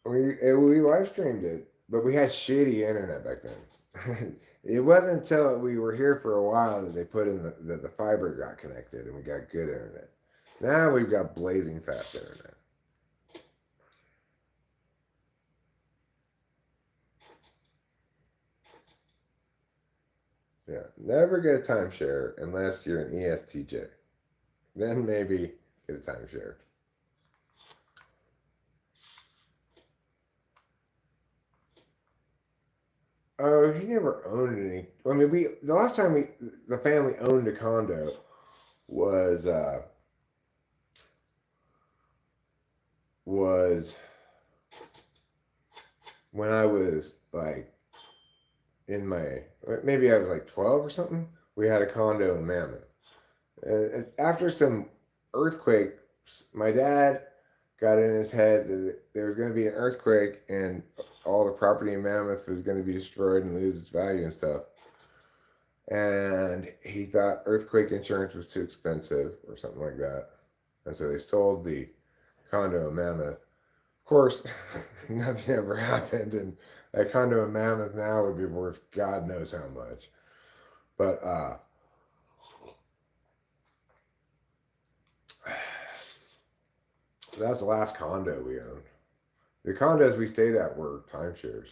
We live streamed it, but we had shitty internet back then. It wasn't until we were here for a while that they put in the fiber got connected and we got good internet. Now we've got blazing fast internet. Yeah, never get a timeshare unless you're an ESTJ. Then maybe get a timeshare. Oh, he never owned any. I mean, we the last time the family owned a condo was was when I was like in my maybe I was like 12 or something. We had a condo in Mammoth. After some earthquake, my dad got in his head that there was going to be an earthquake and all the property in Mammoth was going to be destroyed and lose its value and stuff. And he thought earthquake insurance was too expensive or something like that. And so they sold the condo in Mammoth. Of course, nothing ever happened, and that condo in Mammoth now would be worth God knows how much. But that's the last condo we owned. The condos we stayed at were timeshares.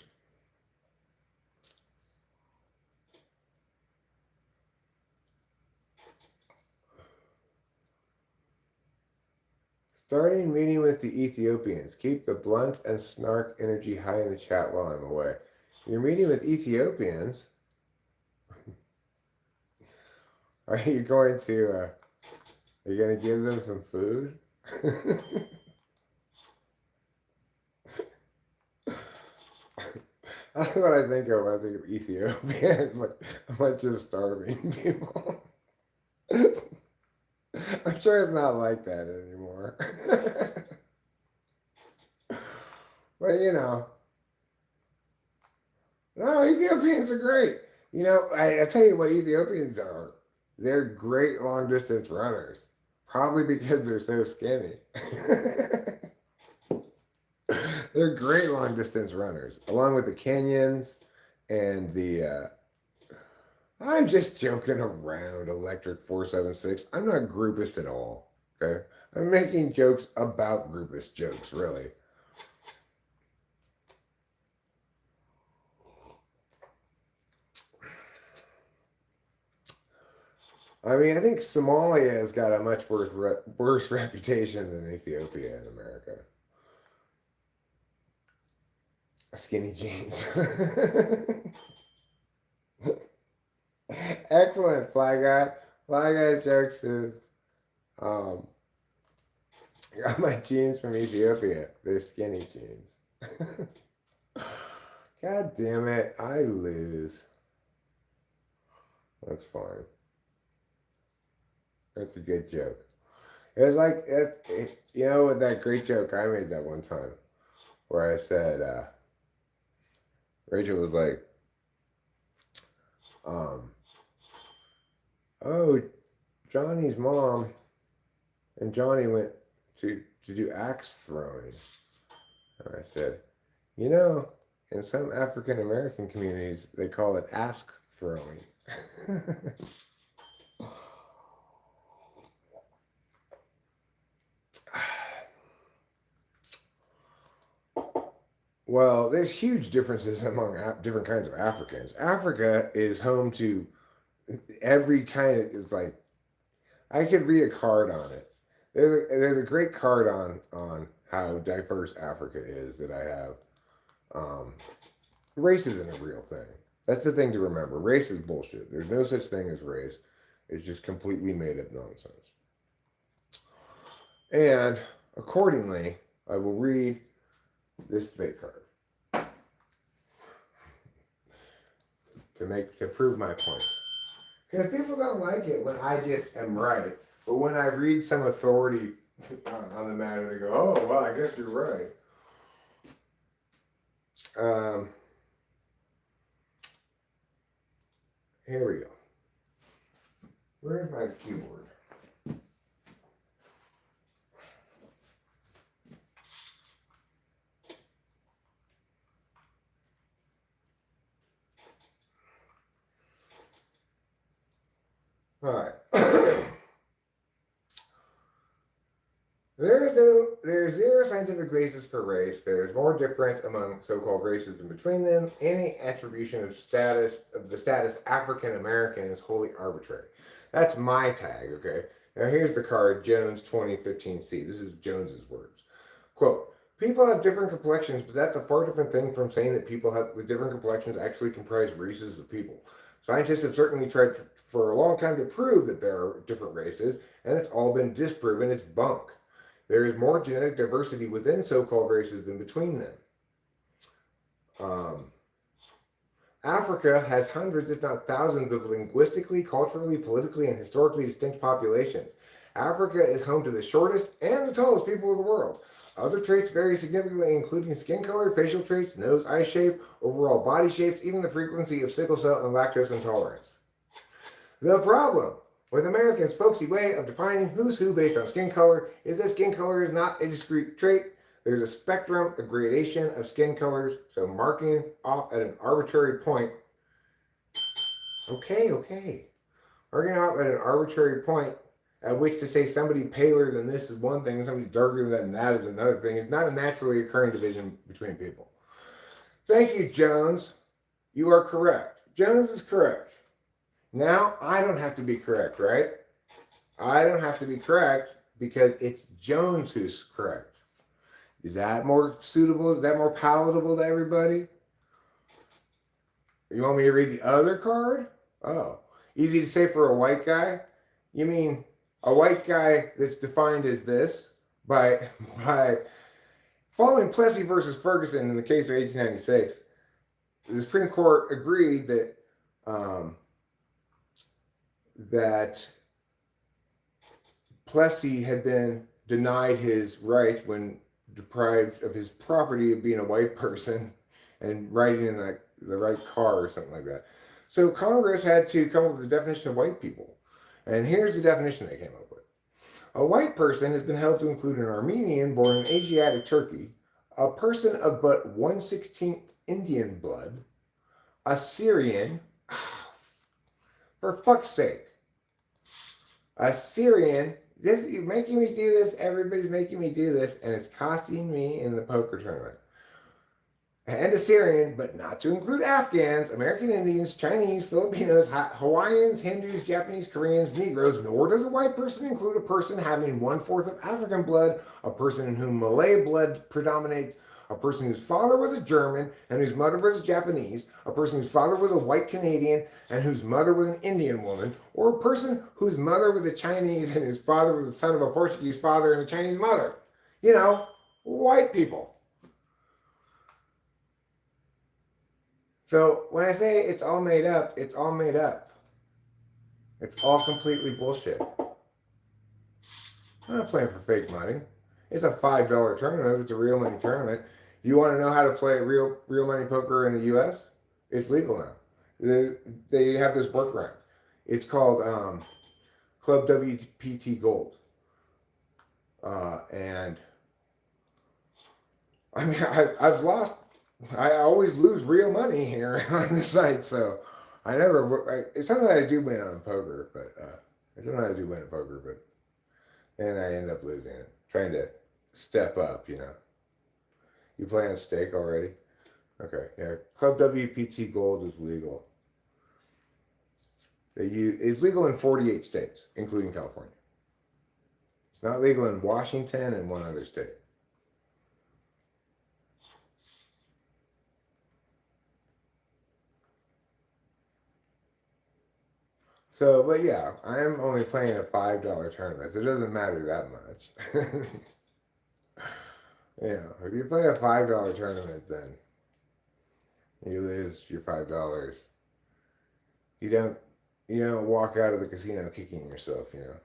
Starting meeting with the Ethiopians. Keep the blunt and snark energy high in the chat while I'm away. You're meeting with Ethiopians? Are you going to, are you going to give them some food? That's what I think of when I think of Ethiopia. It's like a bunch of starving people. I'm sure it's not like that anymore. But no, Ethiopians are great. I tell you what Ethiopians are. They're great long distance runners. Probably because they're so skinny. They're great long distance runners, along with the Kenyans and the. I'm just joking around, Electric 476. I'm not groupist at all. Okay, I'm making jokes about groupist jokes, really. I mean, I think Somalia has got a much worse reputation than Ethiopia in America. Skinny jeans. Excellent, Fly Guy. Fly Guy's jokes is, um, I got my jeans from Ethiopia. They're skinny jeans. God damn it, I lose. That's fine. That's a good joke. It was like that great joke I made that one time. where I said, Rachel was like, um, oh, Johnny's mom and Johnny went to do axe throwing. And I said, you know, in some African American communities, they call it ask throwing. Well, there's huge differences among different kinds of Africans. Africa is home to every kind of, it's like, I could read a card on it. There's a great card on how diverse Africa is that I have. Um, Race isn't a real thing. That's the thing to remember. Race is bullshit. There's no such thing as race. It's just completely made up nonsense. And accordingly, I will read this debate card to prove my point. Because people don't like it when I just am right, but when I read some authority on the matter, they go, "Oh, well, I guess you're right." Here we go. Where's my keyboard? All right. There's zero scientific basis for race. There's more difference among so-called races than between them. Any attribution of the status African American is wholly arbitrary. That's my tag, okay? Now here's the card, Jones 2015C. This is Jones's words. Quote, people have different complexions, but that's a far different thing from saying that people with different complexions actually comprise races of people. Scientists have certainly tried for a long time to prove that there are different races, and it's all been disproven. It's bunk. There is more genetic diversity within so-called races than between them. Africa has hundreds, if not thousands, of linguistically, culturally, politically, and historically distinct populations. Africa is home to the shortest and the tallest people of the world. Other traits vary significantly, including skin color, facial traits, nose, eye shape, overall body shapes, even the frequency of sickle cell and lactose intolerance. The problem with Americans' folksy way of defining who's who based on skin color is that skin color is not a discrete trait. There's a spectrum, a gradation of skin colors, so marking off at an arbitrary point. Okay. Marking off at an arbitrary point at which to say somebody paler than this is one thing and somebody darker than that is another thing is not a naturally occurring division between people. Thank you, Jones. You are correct. Jones is correct. Now, I don't have to be correct, right? I don't have to be correct because it's Jones who's correct. Is that more suitable? Is that more palatable to everybody? You want me to read the other card? Oh, easy to say for a white guy? You mean a white guy that's defined as this by following Plessy versus Ferguson in the case of 1896, the Supreme Court agreed that that Plessy had been denied his right when deprived of his property of being a white person and riding in the right car or something like that. So Congress had to come up with a definition of white people. And here's the definition they came up with. A white person has been held to include an Armenian born in Asiatic Turkey, a person of but 1/16 Indian blood, a Syrian, for fuck's sake, a Syrian, you're making me do this, everybody's making me do this, and it's costing me in the poker tournament. And a Syrian, but not to include Afghans, American Indians, Chinese, Filipinos, Hawaiians, Hindus, Japanese, Koreans, Negroes, nor does a white person include a person having 1/4 of African blood, a person in whom Malay blood predominates, a person whose father was a German and whose mother was a Japanese, a person whose father was a white Canadian and whose mother was an Indian woman, or a person whose mother was a Chinese and whose father was the son of a Portuguese father and a Chinese mother. You know, white people. So when I say it's all made up, it's all made up. It's all completely bullshit. I'm not playing for fake money. It's a $5 tournament. It's a real money tournament. You want to know how to play real money poker in the U.S.? It's legal now. They have this workaround. It's called Club WPT Gold, and I mean I've lost. I always lose real money here on the site, so I never. It's something I do win on poker, but it's something I do win at poker, but then I end up losing it. Trying to step up, you know. You play on stake already? Okay, yeah. Club WPT Gold is legal. It's legal in 48 states, including California. It's not legal in Washington and one other state. So, but yeah, I am only playing a $5 tournament. So it doesn't matter that much. You know, if you play a $5 tournament, then you lose your $5. You don't you don't walk out of the casino kicking yourself, you know.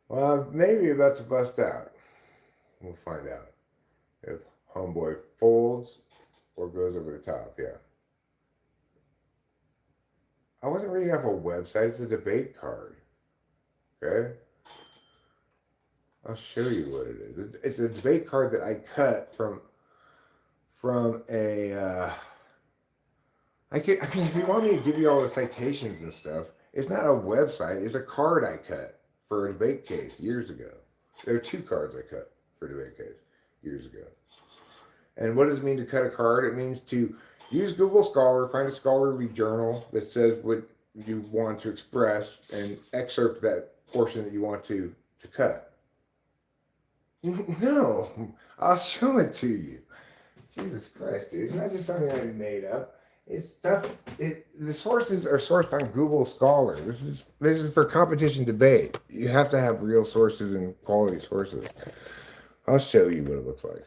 Well, I'm maybe about to bust out. We'll find out if homeboy folds or goes over the top. Yeah. I wasn't reading off a website. It's a debate card. Okay. I'll show you what it is. It's a debate card that I cut from a. I mean, if you want me to give you all the citations and stuff, it's not a website. It's a card I cut for a debate case years ago. There are two cards I cut for a debate case years ago. And what does it mean to cut a card? It means to use Google Scholar, find a scholarly journal that says what you want to express, and excerpt that portion that you want to cut. No, I'll show it to you. Jesus Christ, dude. It's not just something I made up. It's stuff. The sources are sourced on Google Scholar. This is for competition debate. You have to have real sources and quality sources. I'll show you what it looks like.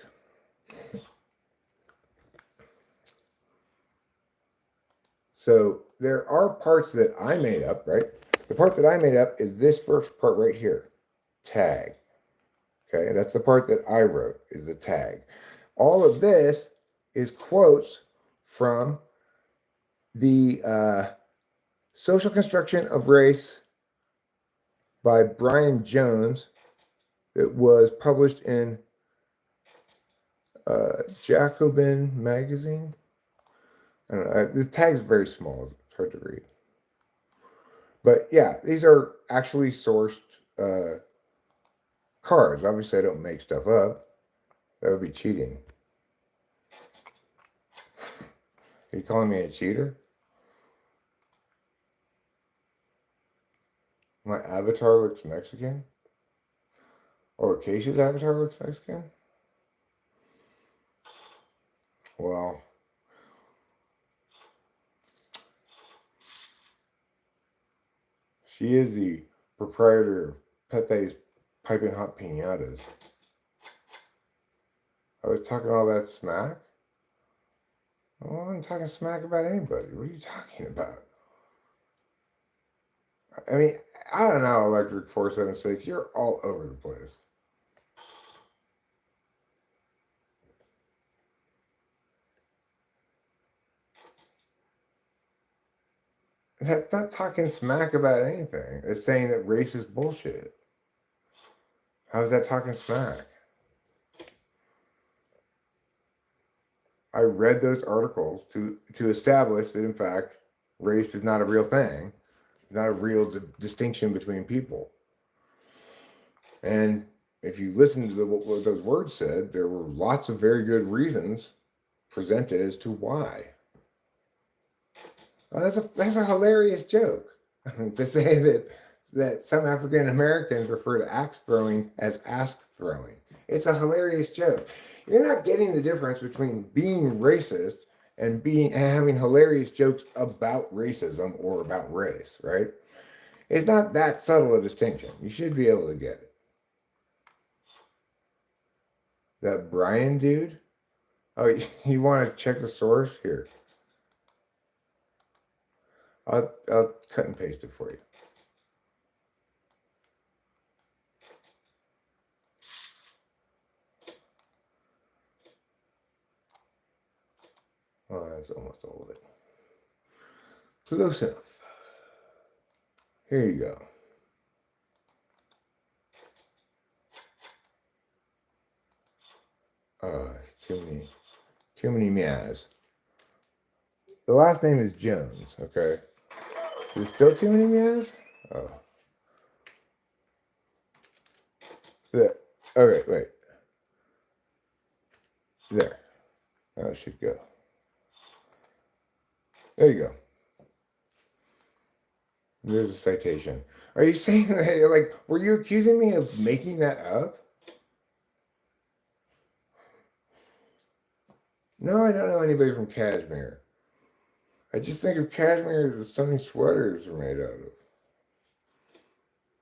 So there are parts that I made up, right? The part that I made up is this first part right here, tag. Okay, that's the part that I wrote, is the tag. All of this is quotes from the Social Construction of Race by Brian Jones that was published in Jacobin magazine. I don't know. The tag's very small. It's hard to read. But yeah, these are actually sourced cards. Obviously, I don't make stuff up. That would be cheating. Are you calling me a cheater? My avatar looks Mexican? Or Acacia's avatar looks Mexican? Well, she is the proprietor of Pepe's Piping Hot Pinatas. I was talking all that smack? Well, I wasn't talking smack about anybody. What are you talking about? I mean, I don't know, Electric 476. You're all over the place. That's not talking smack about anything. It's saying that race is bullshit. How is that talking smack? I read those articles to establish that, in fact, race is not a real thing, not a real distinction between people. And if you listen to what those words said, there were lots of very good reasons presented as to why. Well, that's a hilarious joke to say that some African Americans refer to axe throwing as ask throwing. It's a hilarious joke. You're not getting the difference between being racist and having hilarious jokes about racism or about race, right? It's not that subtle a distinction. You should be able to get it. That Brian dude, Oh, you want to check the source? Here, I'll cut and paste it for you. Oh, that's almost all of it. Close enough. Here you go. It's too many meows. The last name is Jones, okay? There's still too many meows? Oh. There. Okay, wait. There. That should go. There you go. There's a citation. Are you saying that, like, were you accusing me of making that up? No, I don't know anybody from Kashmir. I just think of Kashmir as something sweaters are made out of.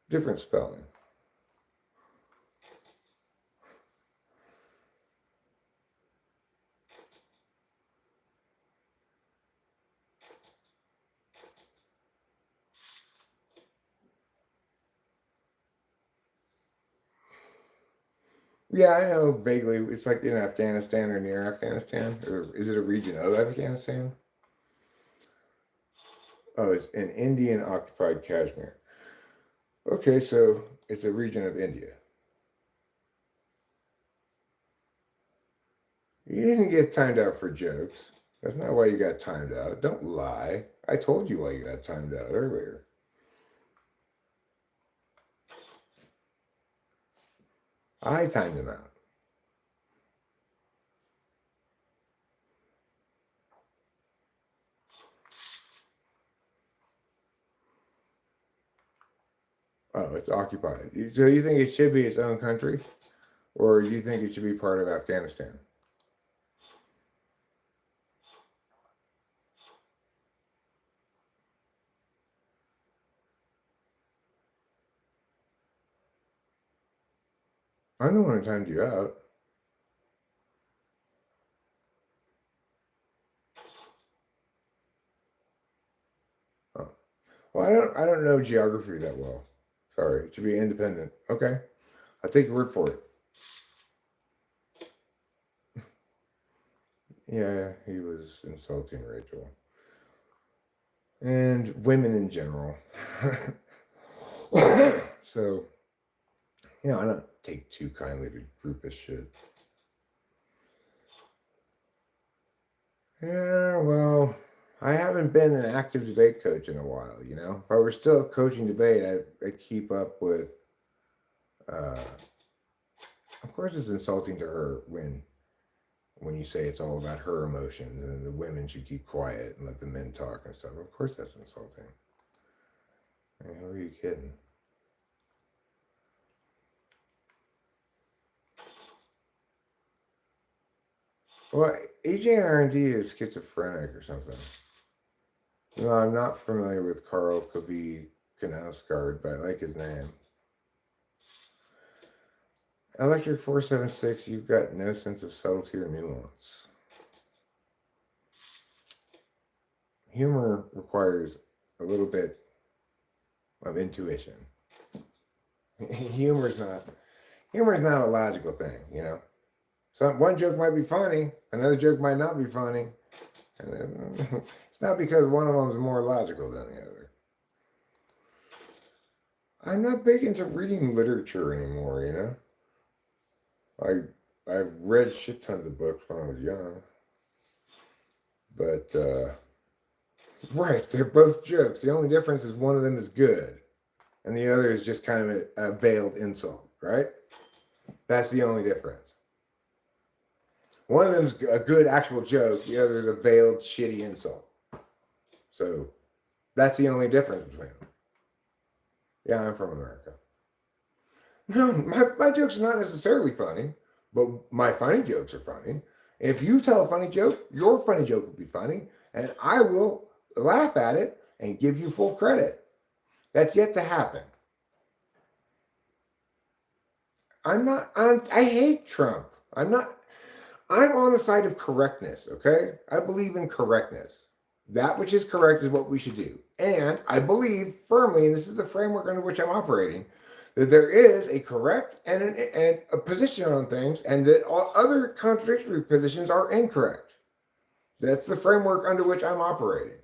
Different spelling. Yeah, I know vaguely. It's like in Afghanistan or near Afghanistan. Or is it a region of Afghanistan? Oh, it's an Indian occupied Kashmir. Okay, so it's a region of India. You didn't get timed out for jokes. That's not why you got timed out. Don't lie. I told you why you got timed out earlier. I timed him out. Oh, it's occupied. So you think it should be its own country? Or you think it should be part of Afghanistan? I'm the one who timed you out. Oh. Well, I don't know geography that well. Sorry, it should be independent. Okay. I'll take your word for it. Yeah, he was insulting Rachel. And women in general. So, I don't take too kindly to groupist shit. Yeah, well, I haven't been an active debate coach in a while, If I were still coaching debate, I'd keep up with. Uh, of course, it's insulting to her when you say it's all about her emotions and the women should keep quiet and let the men talk and stuff. Of course, that's insulting. I mean, who are you kidding? Well, AJRND is schizophrenic or something. No, I'm not familiar with Karl Kavi Knausgaard, but I like his name. Electric 476, you've got no sense of subtlety or nuance. Humor requires a little bit of intuition. humor is not a logical thing, one joke might be funny, another joke might not be funny, and it's not because one of them is more logical than the other. I'm not big into reading literature anymore. I've read shit tons of books when I was young, but right, they're both jokes. The only difference is one of them is good, and the other is just kind of a veiled insult, right? That's the only difference. One of them's a good actual joke, the other is a veiled shitty insult. So that's the only difference between them. Yeah, I'm from America. No, my jokes are not necessarily funny, but my funny jokes are funny. If you tell a funny joke, your funny joke will be funny, and I will laugh at it and give you full credit. That's yet to happen. I hate Trump. I'm on the side of correctness, okay? I believe in correctness. That which is correct is what we should do. And I believe firmly, and this is the framework under which I'm operating, that there is a correct and a position on things, and that all other contradictory positions are incorrect. That's the framework under which I'm operating.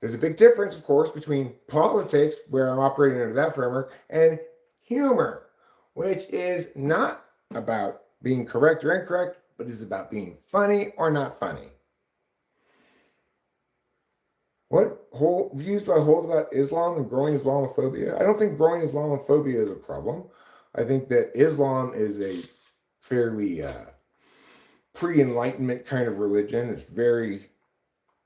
There's a big difference, of course, between politics, where I'm operating under that framework, and humor, which is not about being correct or incorrect, but is about being funny or not funny. What whole views do I hold about Islam and growing Islamophobia? I don't think growing Islamophobia is a problem. I think that Islam is a fairly pre-enlightenment kind of religion. It's very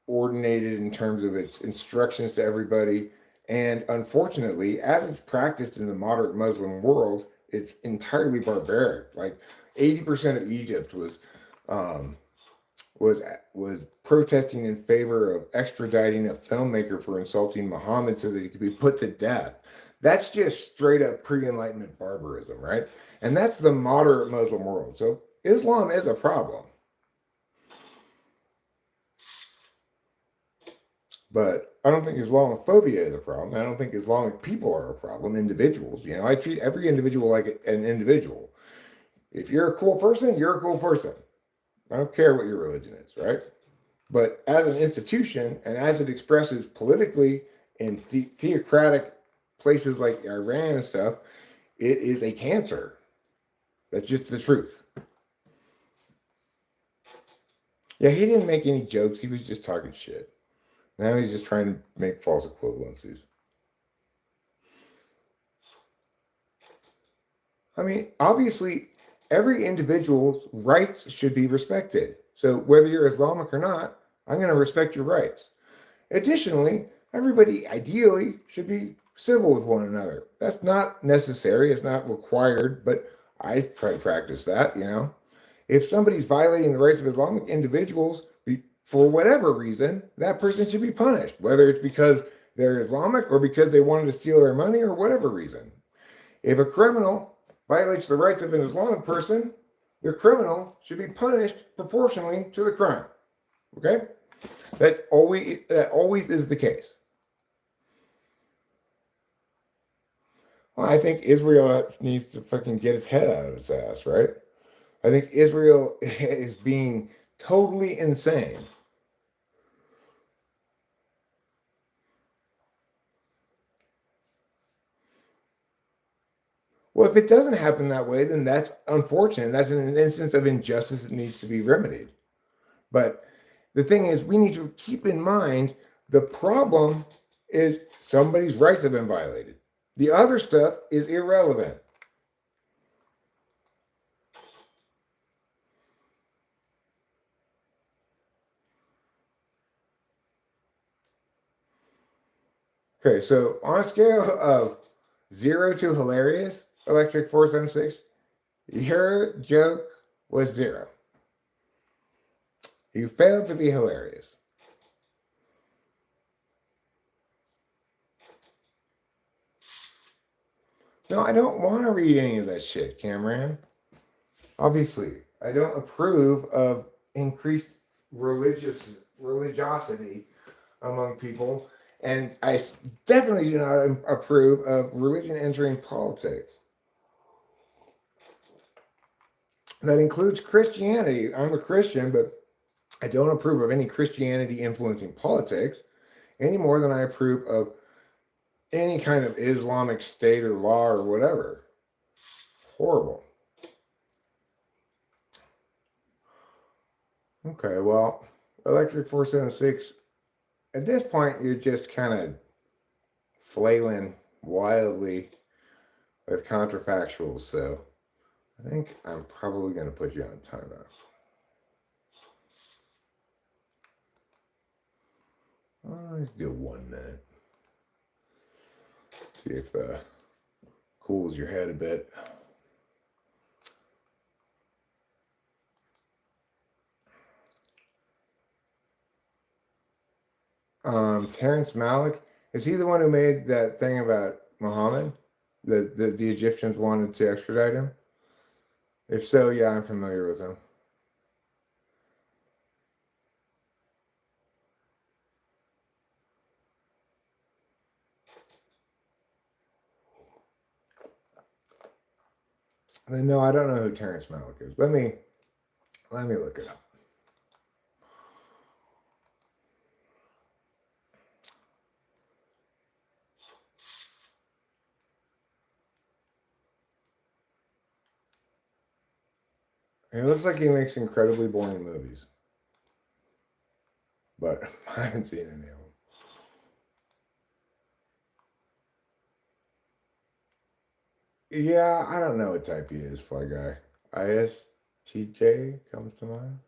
ordinated in terms of its instructions to everybody. And unfortunately, as it's practiced in the moderate Muslim world, it's entirely barbaric. Like 80% of Egypt um, was protesting in favor of extraditing a filmmaker for insulting Muhammad so that he could be put to death. That's just straight up pre-enlightenment barbarism, right? And that's the moderate Muslim world. So Islam is a problem. But I don't think Islamophobia is a problem. I don't think Islamic people are a problem, individuals. You know, I treat every individual like an individual. If you're a cool person, you're a cool person. I don't care what your religion is, right? But as an institution and as it expresses politically in theocratic places like Iran and stuff, it is a cancer. That's just the truth. Yeah, he didn't make any jokes. He was just talking shit. Now he's just trying to make false equivalencies. I mean, obviously, every individual's rights should be respected. So whether you're Islamic or not, I'm going to respect your rights. Additionally, everybody ideally should be civil with one another. That's not necessary, it's not required, but I try to practice that, you know. If somebody's violating the rights of Islamic individuals for whatever reason, that person should be punished, whether it's because they're Islamic or because they wanted to steal their money or whatever reason. If a criminal violates the rights of an Islamic person, the criminal should be punished proportionally to the crime. Okay? That always is the case. Well, I think Israel needs to fucking get its head out of its ass, right? I think Israel is being totally insane. Well, if it doesn't happen that way, then that's unfortunate. That's an instance of injustice that needs to be remedied. But the thing is, we need to keep in mind the problem is somebody's rights have been violated. The other stuff is irrelevant. Okay, so on a scale of 0 to hilarious, Electric 476, your joke was 0. You failed to be hilarious. No, I don't want to read any of that shit, Cameron. Obviously, I don't approve of increased religiosity among people, and I definitely do not approve of religion entering politics. That includes Christianity. I'm a Christian, but I don't approve of any Christianity influencing politics any more than I approve of any kind of Islamic state or law or whatever. Horrible. Okay, well, Electric 476, at this point, you're just kind of flailing wildly with counterfactuals, so I think I'm probably going to put you on timeout. Let's do 1 minute. See if cools your head a bit. Terrence Malick, is he the one who made that thing about Muhammad? The Egyptians wanted to extradite him? If so, yeah, I'm familiar with them. No, I don't know who Terrence Malick is. Let me look it up. It looks like he makes incredibly boring movies, but I haven't seen any of them. Yeah, I don't know what type he is, Fly Guy. ISTJ comes to mind.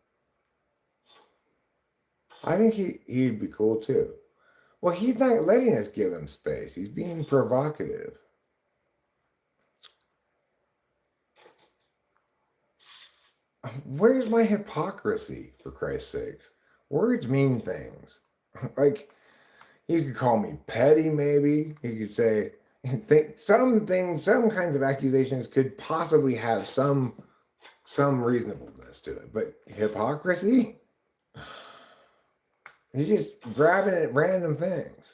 I think he'd be cool too. Well, he's not letting us give him space. He's being provocative. Where's my hypocrisy, for Christ's sakes? Words mean things. Like, you could call me petty, maybe. You could say some things, some kinds of accusations could possibly have some reasonableness to it. But hypocrisy? You're just grabbing at random things.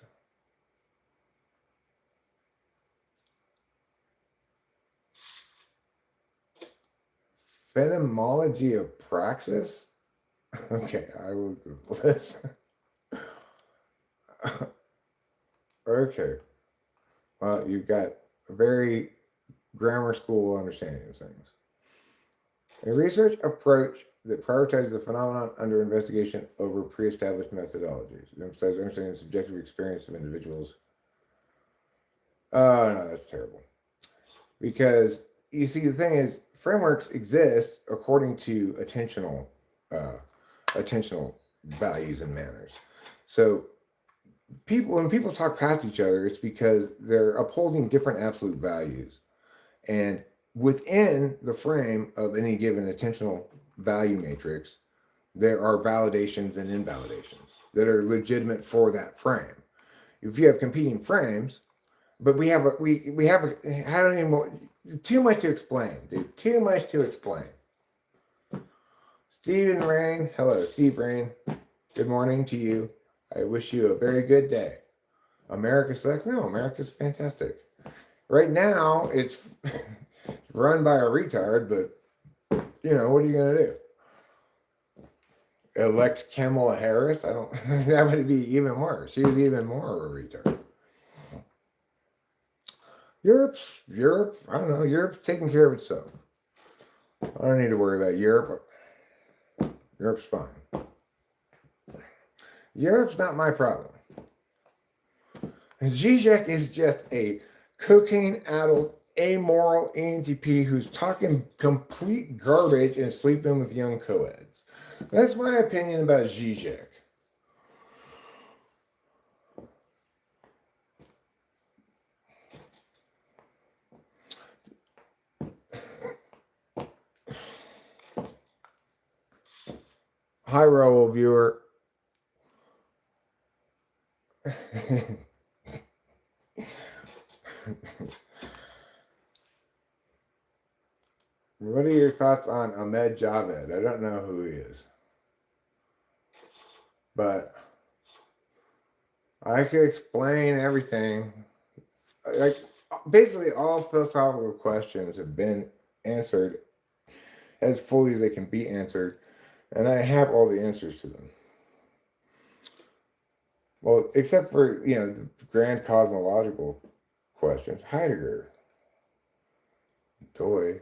Phenomenology of praxis? Okay, I will Google this. Okay. Well, you've got a very grammar school understanding of things. A research approach that prioritizes the phenomenon under investigation over pre-established methodologies. It emphasizes understanding the subjective experience of individuals. Oh no, that's terrible. Because you see, the thing is, frameworks exist according to attentional values and manners. So when people talk past each other, it's because they're upholding different absolute values. And within the frame of any given attentional value matrix, there are validations and invalidations that are legitimate for that frame. If you have competing frames, but we have I don't even too much to explain, dude. Too much to explain. Stephen Rain, hello, Steve Rain. Good morning to you. I wish you a very good day. America sucks. No, America's fantastic. Right now, it's run by a retard, but what are you gonna do? Elect Kamala Harris? I don't. That would be even worse. She's even more of a retard. Europe. I don't know. Europe's taking care of itself. I don't need to worry about Europe. Europe's fine. Europe's not my problem. Zizek is just a cocaine-addled, amoral ENTP who's talking complete garbage and sleeping with young co-eds. That's my opinion about Zizek. Hi, Raoul viewer. What are your thoughts on Ahmed Javed? I don't know who he is, but I could explain everything. Like, basically, all philosophical questions have been answered as fully as they can be answered, and I have all the answers to them. Well, except for the grand cosmological questions. Heidegger, toy.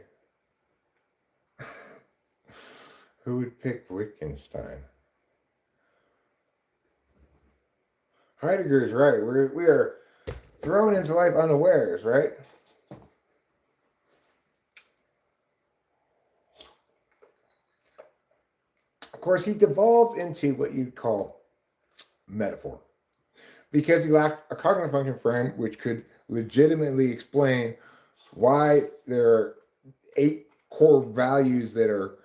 Who would pick Wittgenstein? Heidegger's right. We are thrown into life unawares, right? Of course, he devolved into what you'd call metaphor because he lacked a cognitive function frame which could legitimately explain why there are 8 core values that are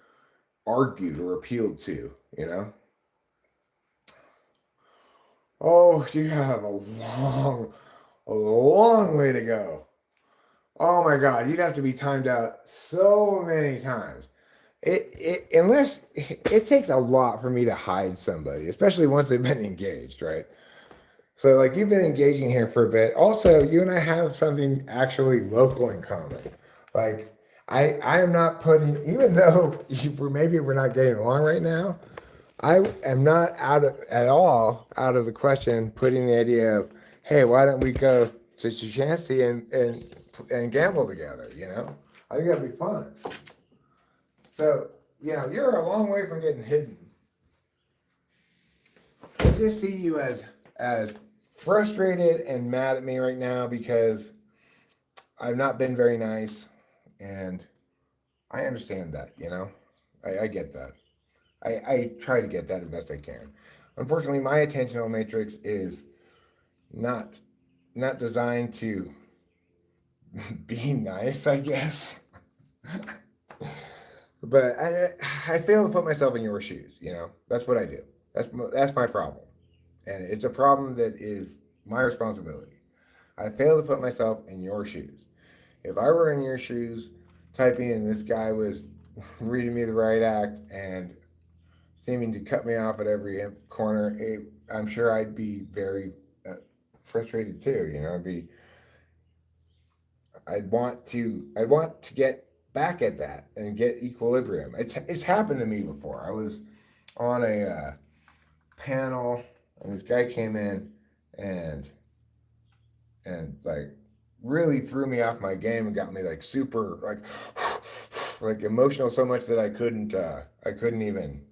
argued or appealed to, Oh, you have a long way to go. Oh my God, you'd have to be timed out so many times. Unless it takes a lot for me to hide somebody, especially once they've been engaged, right? So like you've been engaging here for a bit. Also, you and I have something actually local in common. Like I am not putting, even though maybe we're not getting along right now, I am not at all out of the question putting the idea of, hey, why don't we go to Chancy and gamble together? You know, I think that'd be fun. So you're a long way from getting hidden. I just see you as frustrated and mad at me right now because I've not been very nice, and I understand that. I get that. I try to get that as best I can. Unfortunately, my attentional matrix is not not designed to be nice, I guess. But I fail to put myself in your shoes. That's what I do. That's my problem, and it's a problem that is my responsibility. I fail to put myself in your shoes. If I were in your shoes, typing and this guy was reading me the right act and seeming to cut me off at every corner, I'm sure I'd be very frustrated too. I'd want to get back at that and get equilibrium. It's happened to me before. I was on a panel and this guy came in and like really threw me off my game and got me like super like emotional so much that I couldn't even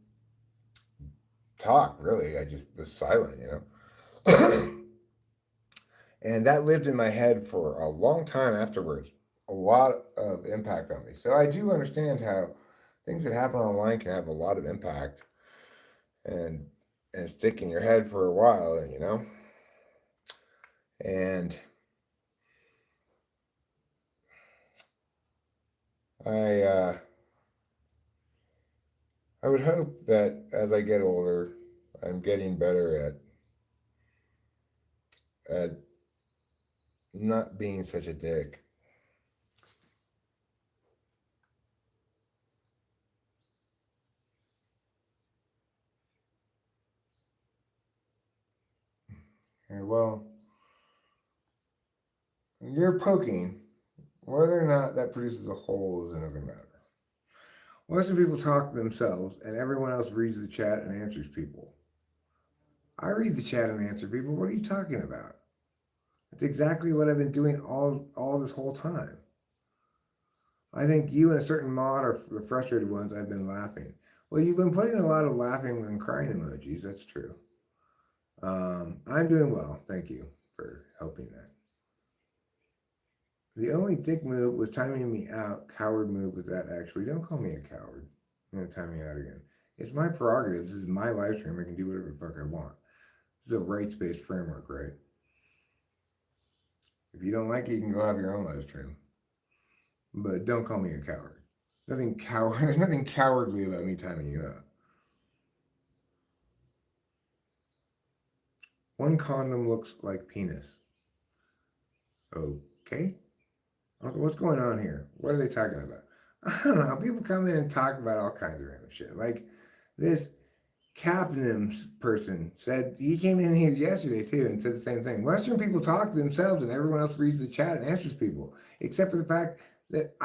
talk really. I just was silent. And that lived in my head for a long time afterwards. A lot of impact on me. So I do understand how things that happen online can have a lot of impact and stick in your head for a while. And I I would hope that as I get older, I'm getting better at not being such a dick. And well, you're poking. Whether or not that produces a hole is another matter. Western people talk to themselves, and everyone else reads the chat and answers people. I read the chat and answer people. What are you talking about? That's exactly what I've been doing all this whole time. I think you and a certain mod are the frustrated ones. I've been laughing. Well, you've been putting a lot of laughing and crying emojis. That's true. I'm doing well. Thank you for helping that. The only dick move was timing me out. Coward move was that actually. Don't call me a coward. I'm gonna time me out again. It's my prerogative. This is my live stream. I can do whatever the fuck I want. This is a rights-based framework, right? If you don't like it, you can go have your own live stream. But don't call me a coward. Nothing coward. There's nothing cowardly about me timing you out. One condom looks like penis. Okay. What's going on here? What are they talking about? I don't know. People come in and talk about all kinds of random shit. Like this Capnims person said, he came in here yesterday too and said the same thing. Western people talk to themselves and everyone else reads the chat and answers people, except for the fact that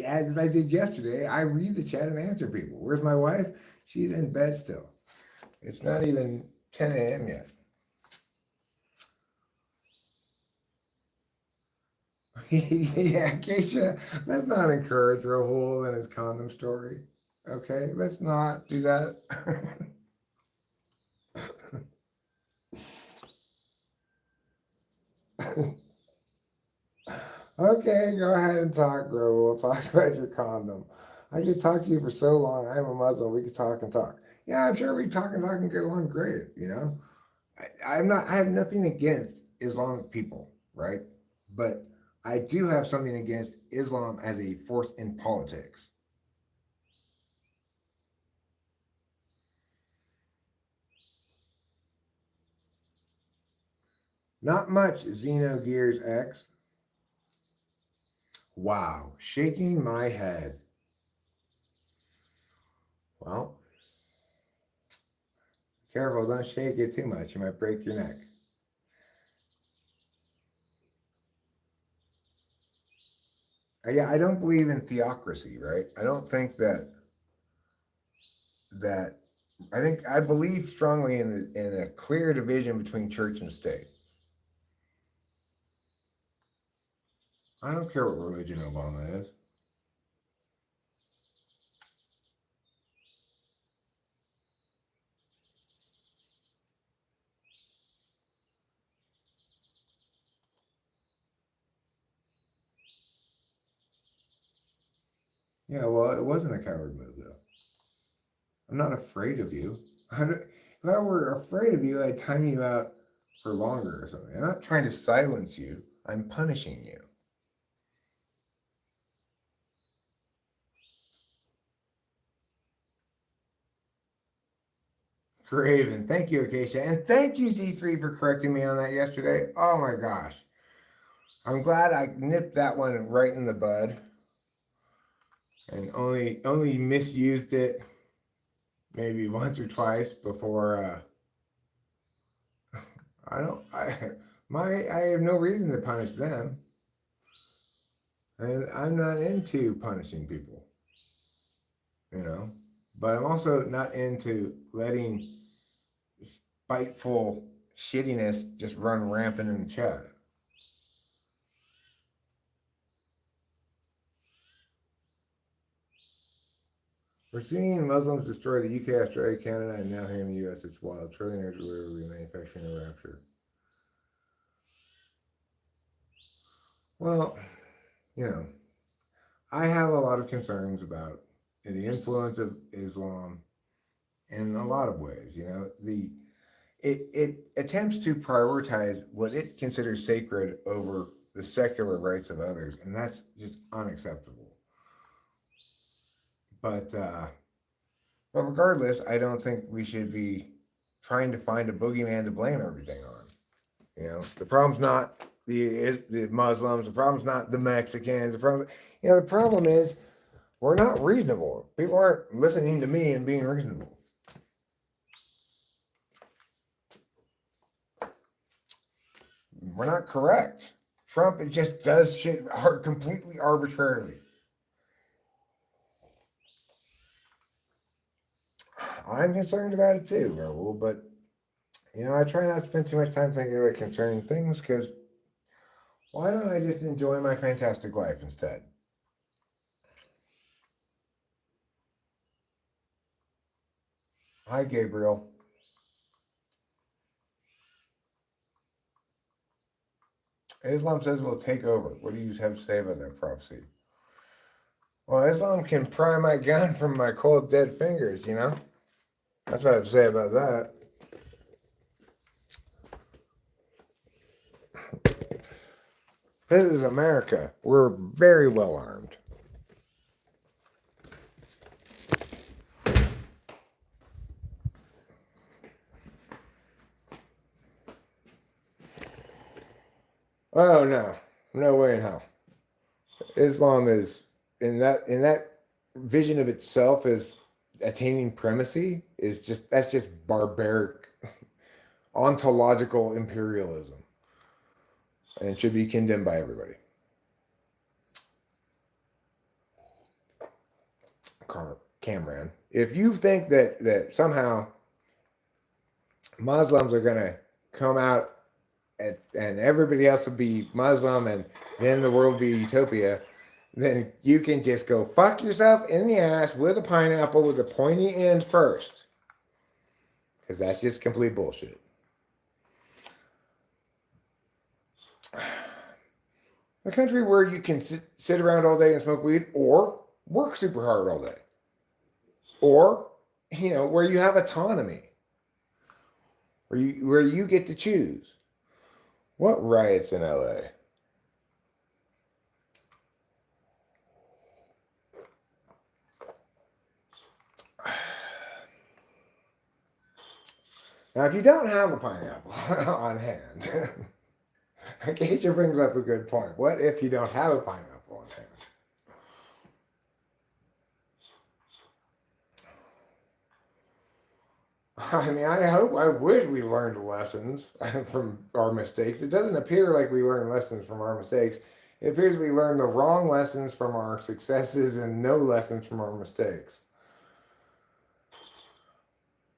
as I did yesterday, I read the chat and answer people. Where's my wife? She's in bed still. It's not even 10 a.m. yet. Yeah, Keisha, let's not encourage Rahul and his condom story. Okay, let's not do that. Okay, go ahead and talk, Rahul. We'll talk about your condom. I could talk to you for so long. I'm a Muslim. We could talk and talk. Yeah, I'm sure we talk and talk and get along great. I have nothing against Islamic people, right? But I do have something against Islam as a force in politics. Not much, Xenogears X. Wow, shaking my head. Well, careful, don't shake it too much. You might break your neck. Yeah, I don't believe in theocracy, right? I don't think that I believe strongly in a clear division between church and state. I don't care what religion Obama is. Yeah, well, it wasn't a coward move, though. I'm not afraid of you. If I were afraid of you, I'd time you out for longer or something. I'm not trying to silence you. I'm punishing you. Craven, thank you, Acacia. And thank you, D3, for correcting me on that yesterday. Oh my gosh. I'm glad I nipped that one right in the bud and only misused it maybe once or twice before I don't I have no reason to punish them. And I'm not into punishing people, you know. But I'm also not into letting spiteful shittiness just run rampant in the chat. We're seeing Muslims destroy the UK, Australia, Canada, and now here in the US. It's wild. Trillionaires are literally manufacturing a rapture. Well, you know, I have a lot of concerns about the influence of Islam in a lot of ways. You know, it attempts to prioritize what it considers sacred over the secular rights of others, and that's just unacceptable. But regardless, I don't think we should be trying to find a boogeyman to blame everything on. You know, the problem's not the Muslims. The problem's not the Mexicans. The problem is we're not reasonable. People aren't listening to me and being reasonable. We're not correct. Trump, it just does shit completely arbitrarily. I'm concerned about it too, Raul, but I try not to spend too much time thinking about concerning things because why don't I just enjoy my fantastic life instead? Hi, Gabriel. Islam says we'll take over. What do you have to say about that prophecy? Well, Islam can pry my gun from my cold, dead fingers, That's what I have to say about that. This is America. We're very well armed. Oh no, no way in hell. Islam is in that vision of itself as attaining primacy that's just barbaric ontological imperialism and should be condemned by everybody. Cameron, if you think that somehow Muslims are going to come out and everybody else will be Muslim and then the world will be utopia, then you can just go fuck yourself in the ass with a pineapple with a pointy end first. Because that's just complete bullshit. A country where you can sit around all day and smoke weed or work super hard all day. Or, where you have autonomy. Where you get to choose. What riots in LA? Now, if you don't have a pineapple on hand, Acacia brings up a good point. What if you don't have a pineapple on hand? I mean, I wish we learned lessons from our mistakes. It doesn't appear like we learn lessons from our mistakes. It appears we learn the wrong lessons from our successes and no lessons from our mistakes.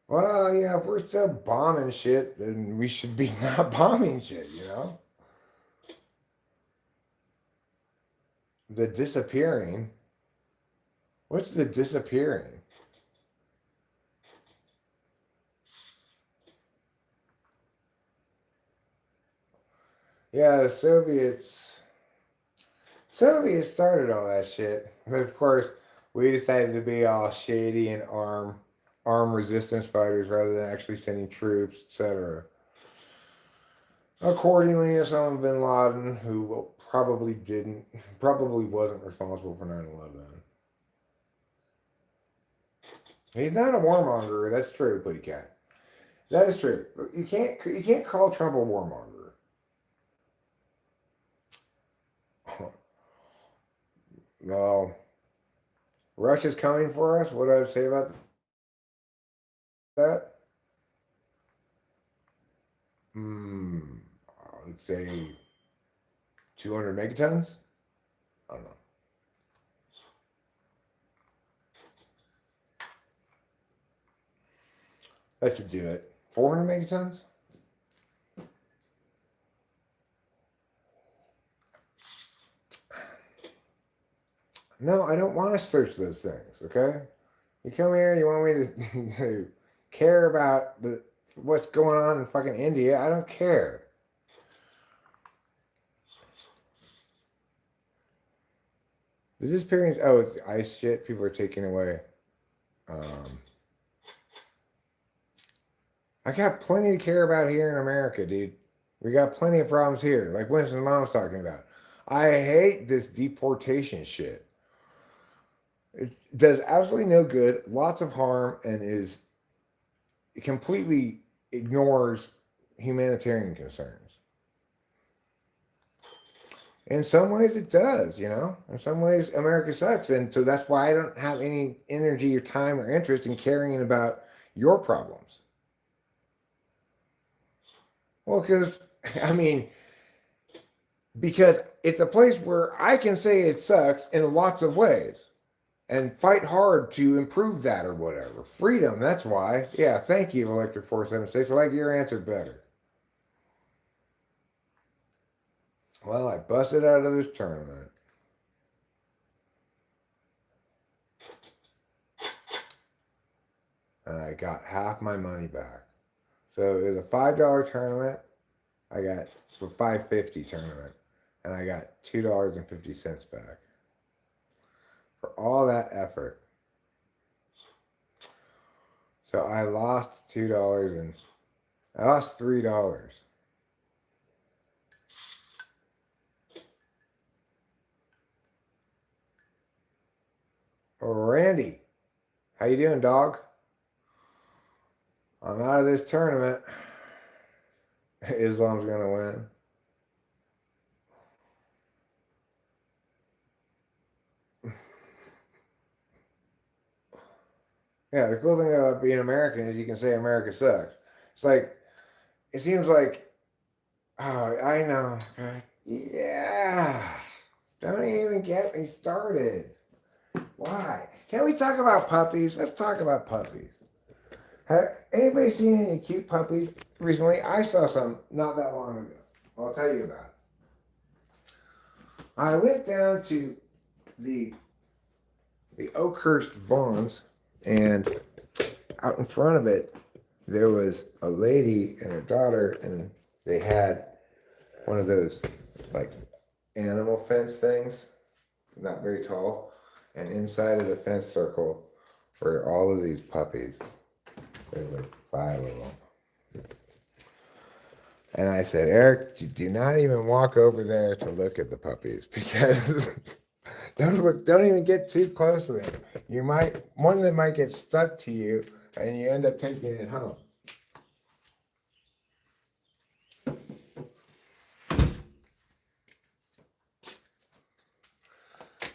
Well, yeah, if we're still bombing shit, then we should be not bombing shit, you know? The disappearing. What's the disappearing? Yeah, the Soviets started all that shit. But of course, we decided to be all shady and arm resistance fighters rather than actually sending troops, etc. Accordingly, Osama bin Laden, who probably wasn't responsible for 9/11. He's not a warmonger. That's true, Putty Cat. That is true. You can't call Trump a warmonger. No, Russia's coming for us. What do I say about that? Hmm. I would say 200 megatons. I don't know. That should do it. 400 megatons. No, I don't want to search those things. Okay. You come here, you want me to care about what's going on in fucking India? I don't care. The disappearance. Oh, it's ice shit. People are taking away. Um, I got plenty to care about here in America, dude. We got plenty of problems here, like Winston's mom's talking about. I hate this deportation shit. It does absolutely no good, lots of harm, and it completely ignores humanitarian concerns. In some ways, it does, you know? In some ways, America sucks. And so that's why I don't have any energy or time or interest in caring about your problems. Well, because, I mean, because it's a place where I can say it sucks in lots of ways and fight hard to improve that or whatever. Freedom, that's why. Yeah, thank you, Electric 476. I like your answer better. Well, I busted out of this tournament. And I got half my money back. So it was a $5 tournament. I got a $5.50 tournament. And I got $2.50 back. For all that effort. So I lost $2 and I lost $3. Oh, Randy, how you doing, dog? I'm out of this tournament. Islam's gonna win. Yeah, the cool thing about being American is you can say America sucks. It's like it seems like oh, I know. Yeah. Don't even get me started. Why? Can we talk about puppies? Let's talk about puppies. Have anybody seen any cute puppies recently? I saw some not that long ago. I'll tell you about it. I went down to the Oakhurst Vons, and out in front of it, there was a lady and her daughter, and they had one of those like animal fence things, not very tall, and inside of the fence circle were all of these puppies. There's like 5 of them. And I said, Eric, do not even walk over there to look at the puppies because don't even get too close to them. One of them might get stuck to you and you end up taking it home.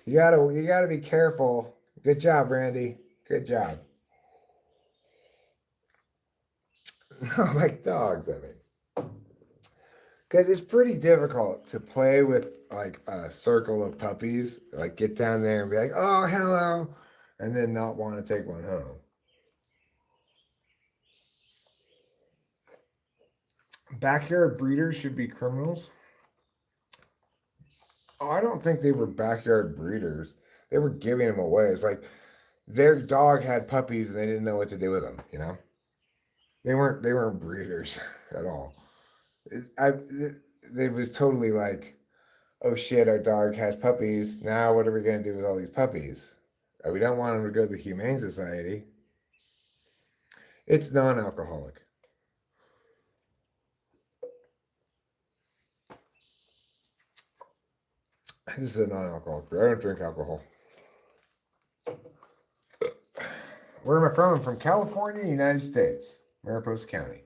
You gotta be careful. Good job, Randy. Good job. No, like dogs, I mean. Because it's pretty difficult to play with like a circle of puppies, like get down there and be like, oh, hello, and then not want to take one home. Backyard breeders should be criminals. Oh, I don't think they were backyard breeders. They were giving them away. It's like their dog had puppies and they didn't know what to do with them. You know, they weren't breeders at all. It was totally like, oh shit, our dog has puppies. Now what are we gonna do with all these puppies? We don't want them to go to the Humane Society. It's non-alcoholic. This is a non-alcoholic beer. I don't drink alcohol. Where am I from? I'm from California, United States, Mariposa County.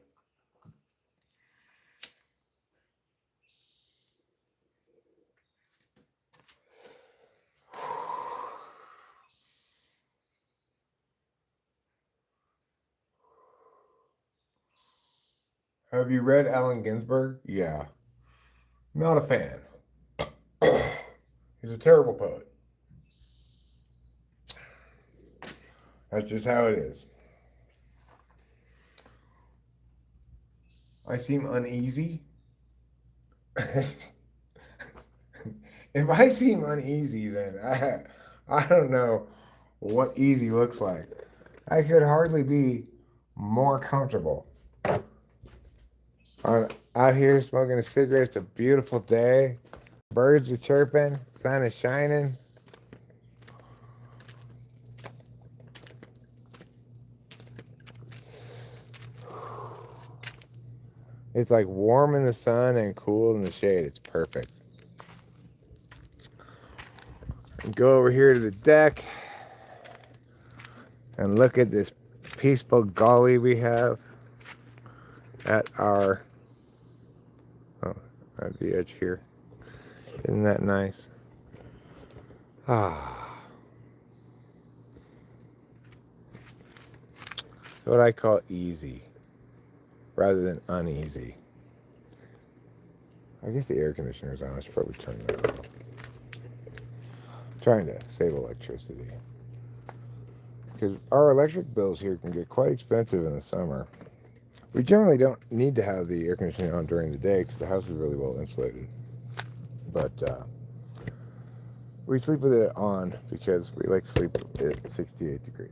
Have you read Allen Ginsberg? Yeah. Not a fan. He's a terrible poet. That's just how it is. I seem uneasy. If I seem uneasy, then I don't know what easy looks like. I could hardly be more comfortable. I'm out here smoking a cigarette. It's a beautiful day. Birds are chirping. Sun is shining. It's like warm in the sun and cool in the shade. It's perfect. Go over here to the deck and look at this peaceful gully we have at our at the edge here. Isn't that nice? What I call easy rather than uneasy. I guess the air conditioner is on. I should probably turn that off. I'm trying to save electricity. Because our electric bills here can get quite expensive in the summer. We generally don't need to have the air conditioning on during the day because the house is really well insulated. But we sleep with it on because we like to sleep at 68 degrees.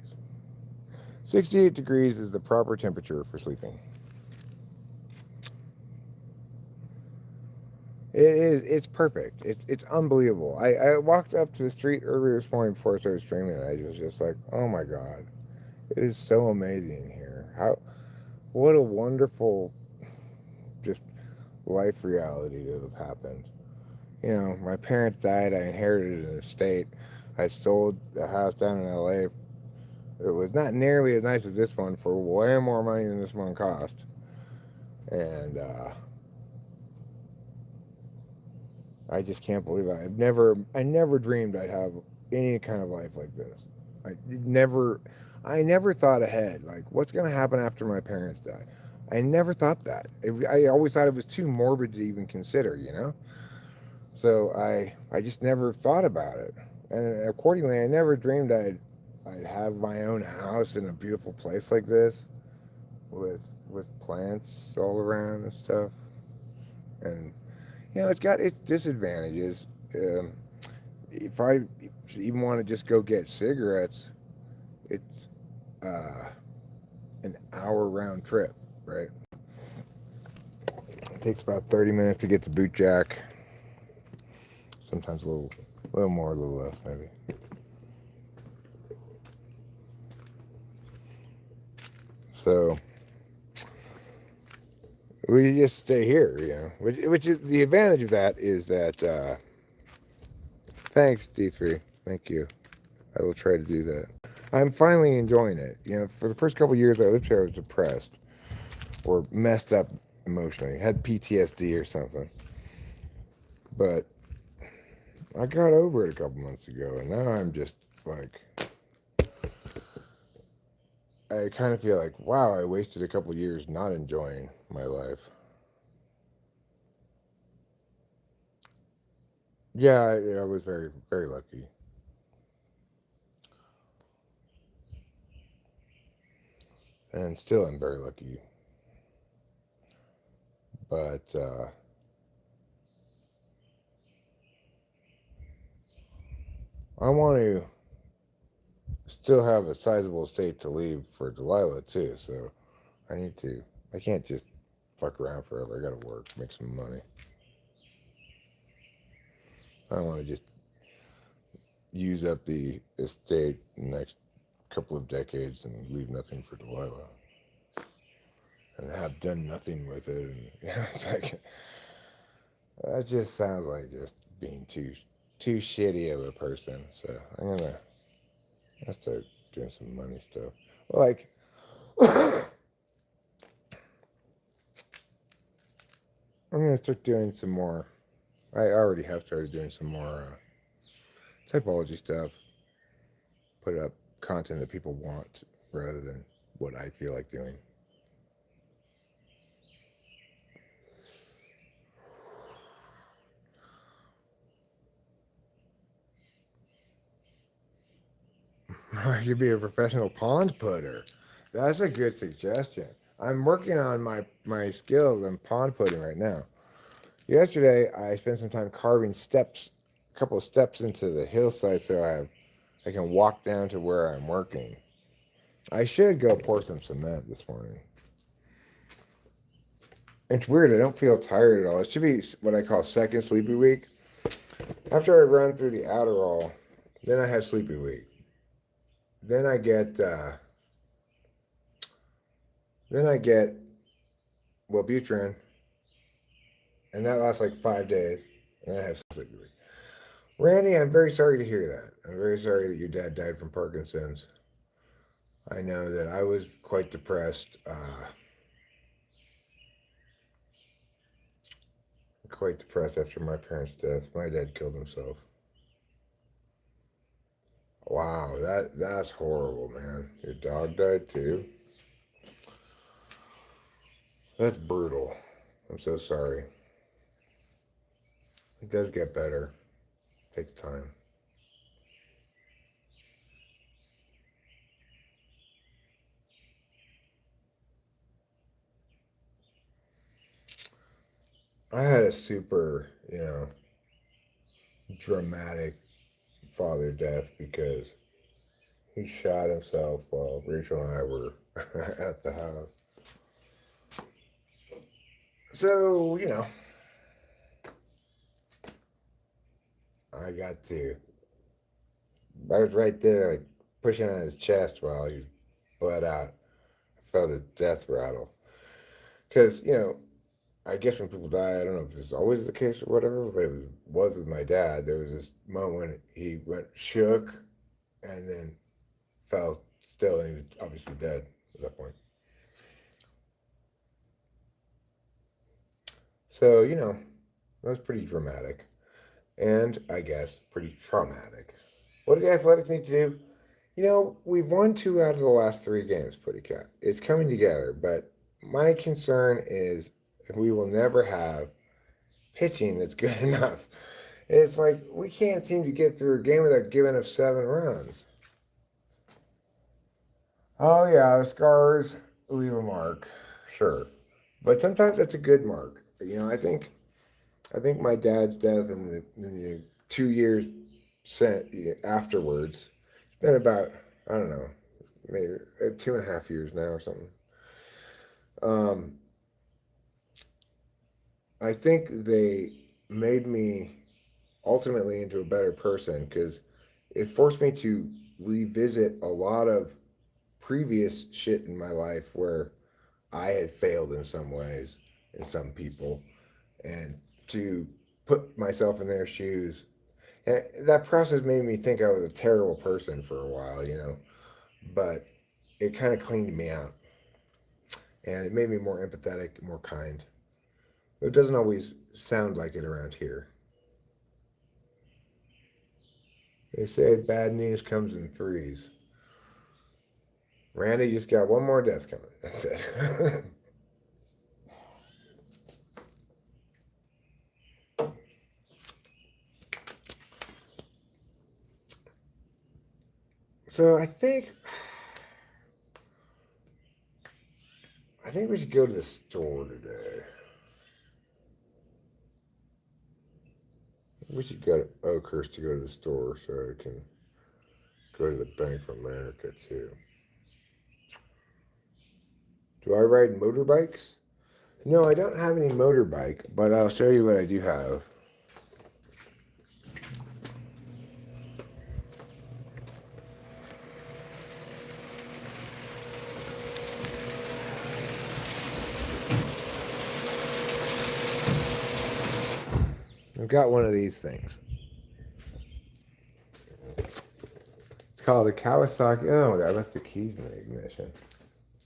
68 degrees is the proper temperature for sleeping. It's perfect. It's unbelievable. I walked up to the street earlier this morning before I started streaming and I was just like, oh my God. It is so amazing here. What a wonderful just life reality to have happened. You know, my parents died, I inherited an estate. I sold the house down in LA. It was not nearly as nice as this one for way more money than this one cost. And I just can't believe it. I never dreamed I'd have any kind of life like this. I never thought ahead. Like, what's going to happen after my parents die? I never thought that. I always thought it was too morbid to even consider, you know? So I just never thought about it. And accordingly, I never dreamed I'd have my own house in a beautiful place like this with plants all around and stuff. And you know, it's got its disadvantages. If I even want to just go get cigarettes, it's an hour round trip, right? It takes about 30 minutes to get to Boot Jack. Sometimes a little more, a little less, maybe. So we just stay here, you know. Which is the advantage of that is that. Thanks, D3. Thank you. I will try to do that. I'm finally enjoying it. You know, for the first couple of years I lived here, I was depressed or messed up emotionally, had PTSD or something. But I got over it a couple months ago, and now I'm just like, I kind of feel like, wow, I wasted a couple years not enjoying my life. Yeah, I was very, very lucky. And still am very lucky. But I want to still have a sizable estate to leave for Delilah, too. So I need to, I can't just fuck around forever. I got to work, make some money. I don't want to just use up the estate in the next couple of decades and leave nothing for Delilah and have done nothing with it. And it's like that just sounds like just being too shitty of a person. So I start doing some money stuff. Like I'm gonna start doing some more. I already have started doing some more typology stuff. Put up content that people want rather than what I feel like doing. I could be a professional pond putter. That's a good suggestion. I'm working on my skills in pond putting right now. Yesterday, I spent some time carving steps, a couple of steps into the hillside, so I can walk down to where I'm working. I should go pour some cement this morning. It's weird. I don't feel tired at all. It should be what I call second sleepy week. After I run through the Adderall, then I have sleepy week. Then I get then I get Wellbutrin, and that lasts like 5 days, and then I have sleepy week. Randy, I'm very sorry to hear that. I'm very sorry that your dad died from Parkinson's. I know that I was quite depressed, after my parents' death. My dad killed himself. Wow, that's horrible, man. Your dog died too. That's brutal. I'm so sorry. It does get better. It takes time. I had a super, dramatic father death because he shot himself while Rachel and I were at the house. So, I got to, I was right there, like pushing on his chest while he bled out. I felt his death rattle. Because, I guess when people die, I don't know if this is always the case or whatever, but it was with my dad. There was this moment when he went shook and then fell still, and he was obviously dead at that point. So, that was pretty dramatic and I guess pretty traumatic. What do the Athletics need to do? We've won two out of the last three games, Putty Cat. It's coming together, but my concern is we will never have pitching that's good enough. It's like we can't seem to get through a game without giving up 7 runs. Oh yeah, the scars leave a mark, sure, but sometimes that's a good mark. I think my dad's death and the 2 years sent afterwards. It's been about, I don't know, maybe 2.5 years now or something. Um, I think they made me ultimately into a better person because it forced me to revisit a lot of previous shit in my life where I had failed in some ways, in some people, and to put myself in their shoes. And that process made me think I was a terrible person for a while, but it kind of cleaned me out and it made me more empathetic, more kind. It doesn't always sound like it around here. They say bad news comes in threes. Randy just got one more death coming. That's it. So I think we should go to the store today. We should go to Oakhurst to go to the store so I can go to the Bank of America too. Do I ride motorbikes? No, I don't have any motorbike, but I'll show you what I do have. I've got one of these things. It's called a Kawasaki. Oh my god, that's the keys in the ignition.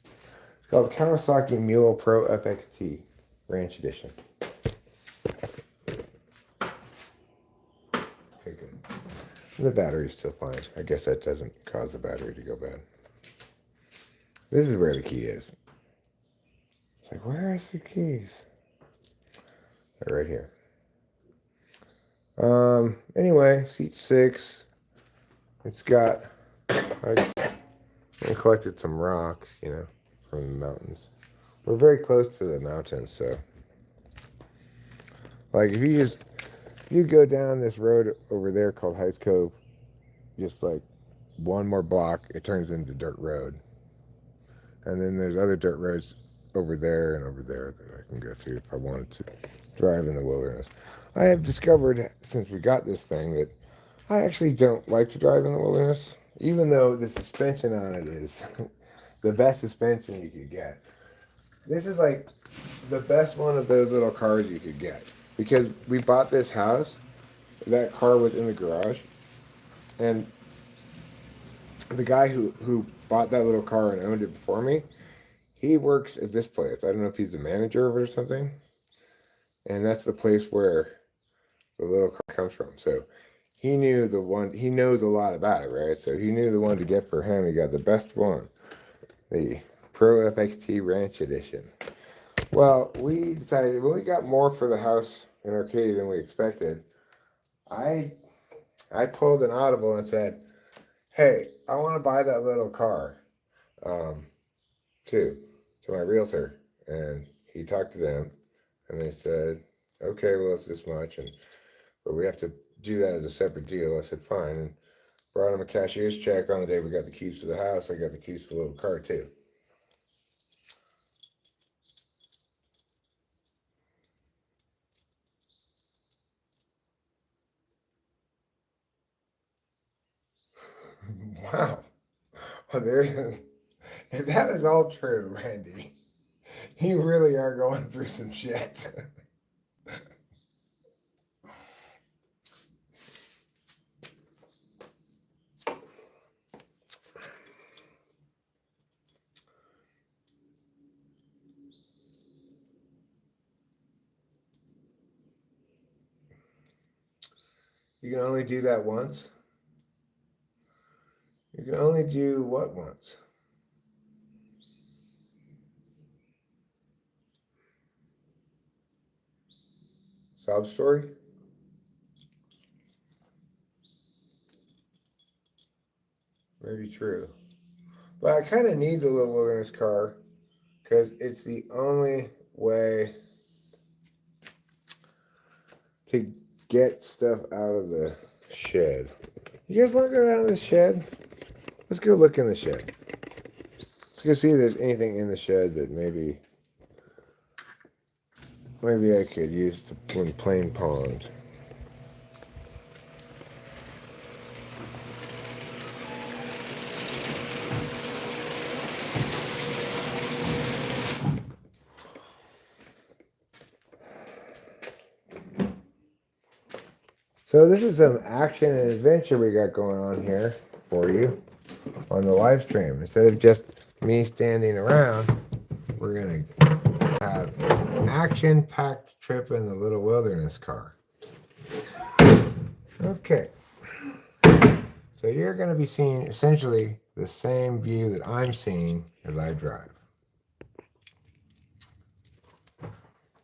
It's called Kawasaki Mule Pro FXT Ranch Edition. Okay, good. The battery's still fine. I guess that doesn't cause the battery to go bad. This is where the key is. It's like, where is the keys? They're right here. Anyway, seat 6. It's got, I collected some rocks, you know, from the mountains. We're very close to the mountains, so. Like, if you go down this road over there called Heights Cove, just like one more block, it turns into dirt road. And then there's other dirt roads over there and over there that I can go through if I wanted to drive in the wilderness. I have discovered, since we got this thing, that I actually don't like to drive in the wilderness, even though the suspension on it is the best suspension you could get. This is like the best one of those little cars you could get. Because we bought this house, that car was in the garage, and the guy who bought that little car and owned it before me, he works at this place. I don't know if he's the manager of it or something. And that's the place where the little car comes from. So he knew the one, he knows a lot about it, right? So he knew the one to get for him. He got the best one, the Pro FXT Ranch Edition. Well, we decided when we got more for the house in Arcadia than we expected, I pulled an audible and said, hey, I want to buy that little car too, to my realtor. And he talked to them and they said, okay, well, it's this much, but we have to do that as a separate deal. I said, fine. And brought him a cashier's check on the day we got the keys to the house. I got the keys to the little car too. Wow. Well, if that is all true, Randy, you really are going through some shit. You can only do that once? You can only do what once? Sob story? Maybe true. But I kind of need the little wilderness car because it's the only way to get stuff out of the shed. You guys want to go down to the shed? Let's go look in the shed. Let's go see if there's anything in the shed that maybe I could use when playing pond. So this is some action and adventure we got going on here for you on the live stream. Instead of just me standing around, we're going to have an action-packed trip in the little wilderness car. Okay. So you're going to be seeing essentially the same view that I'm seeing as I drive.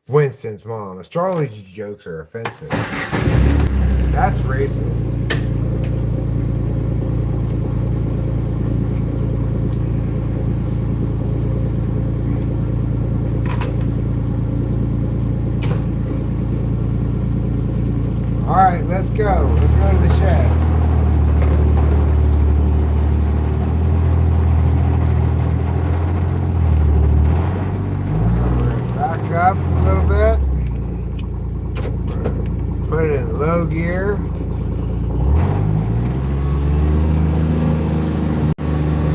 Winston's mom. Astrology jokes are offensive. That's racist. All right, let's go. Let's go to the shed. Back up a little bit. Put it in low gear.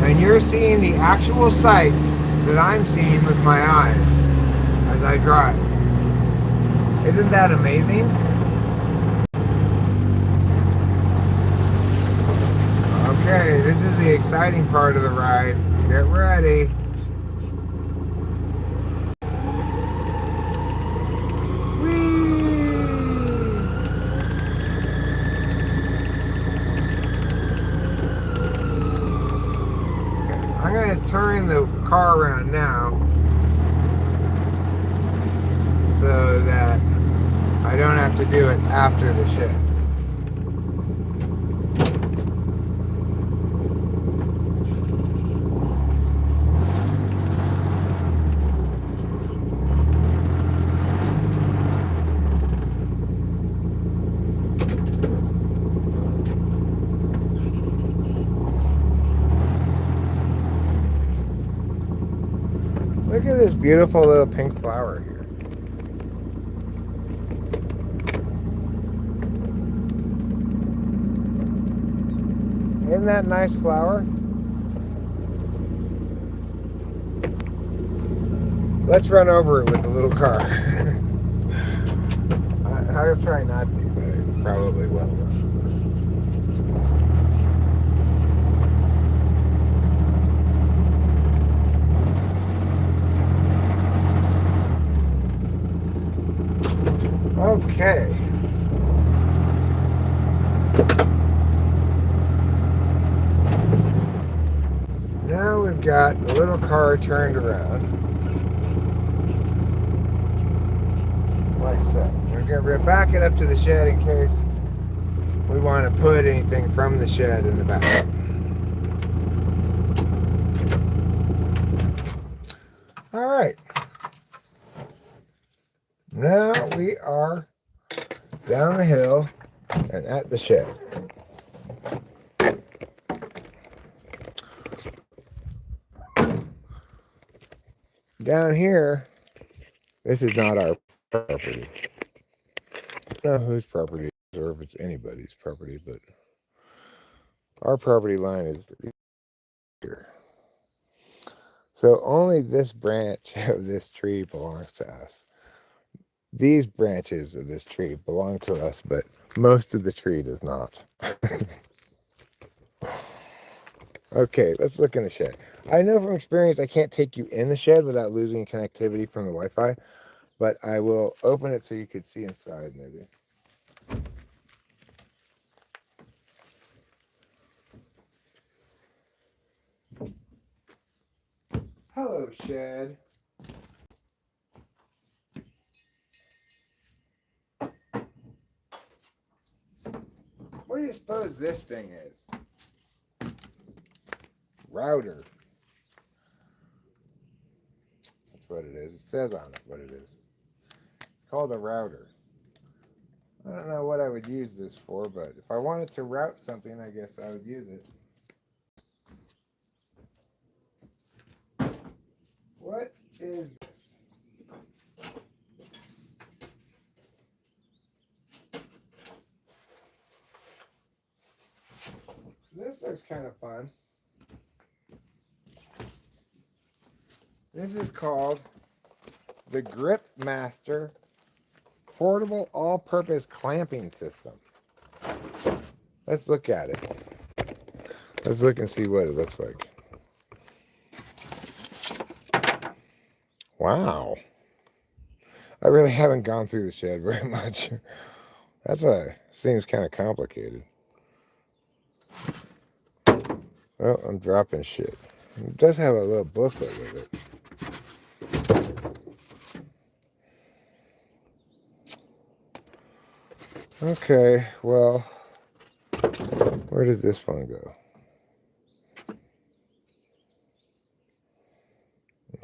And you're seeing the actual sights that I'm seeing with my eyes as I drive. Isn't that amazing? Okay, this is the exciting part of the ride. Get ready. Whee! I'm going to turn the car around now so that I don't have to do it after the shed. Look at this beautiful little pink flower here. Isn't that a nice flower? Let's run over it with the little car. I'll try not to, but I probably will. Okay. Now we've got the little car turned around. Like so. We're back it up to the shed in case we want to put anything from the shed in the back. All right. Now we are down the hill and at the shed. Down here, this is not our property. I don't know whose property it is or if it's anybody's property, but our property line is here. So only this branch of this tree belongs to us. These branches of this tree belong to us, but most of the tree does not. Okay, let's look in the shed. I know from experience I can't take you in the shed without losing connectivity from the Wi-Fi, but I will open it so you could see inside maybe. Hello, shed. What do you suppose this thing is? Router. That's what it is. It says on it what it is. It's called a router. I don't know what I would use this for, but if I wanted to route something, I guess I would use it. What is this? This looks kind of fun. This is called the Grip Master Portable All-Purpose Clamping System. Let's look at it. Let's look and see what it looks like. Wow. I really haven't gone through the shed very much. Seems kind of complicated. Well, I'm dropping shit. It does have a little booklet with it. Okay, well, where does this one go?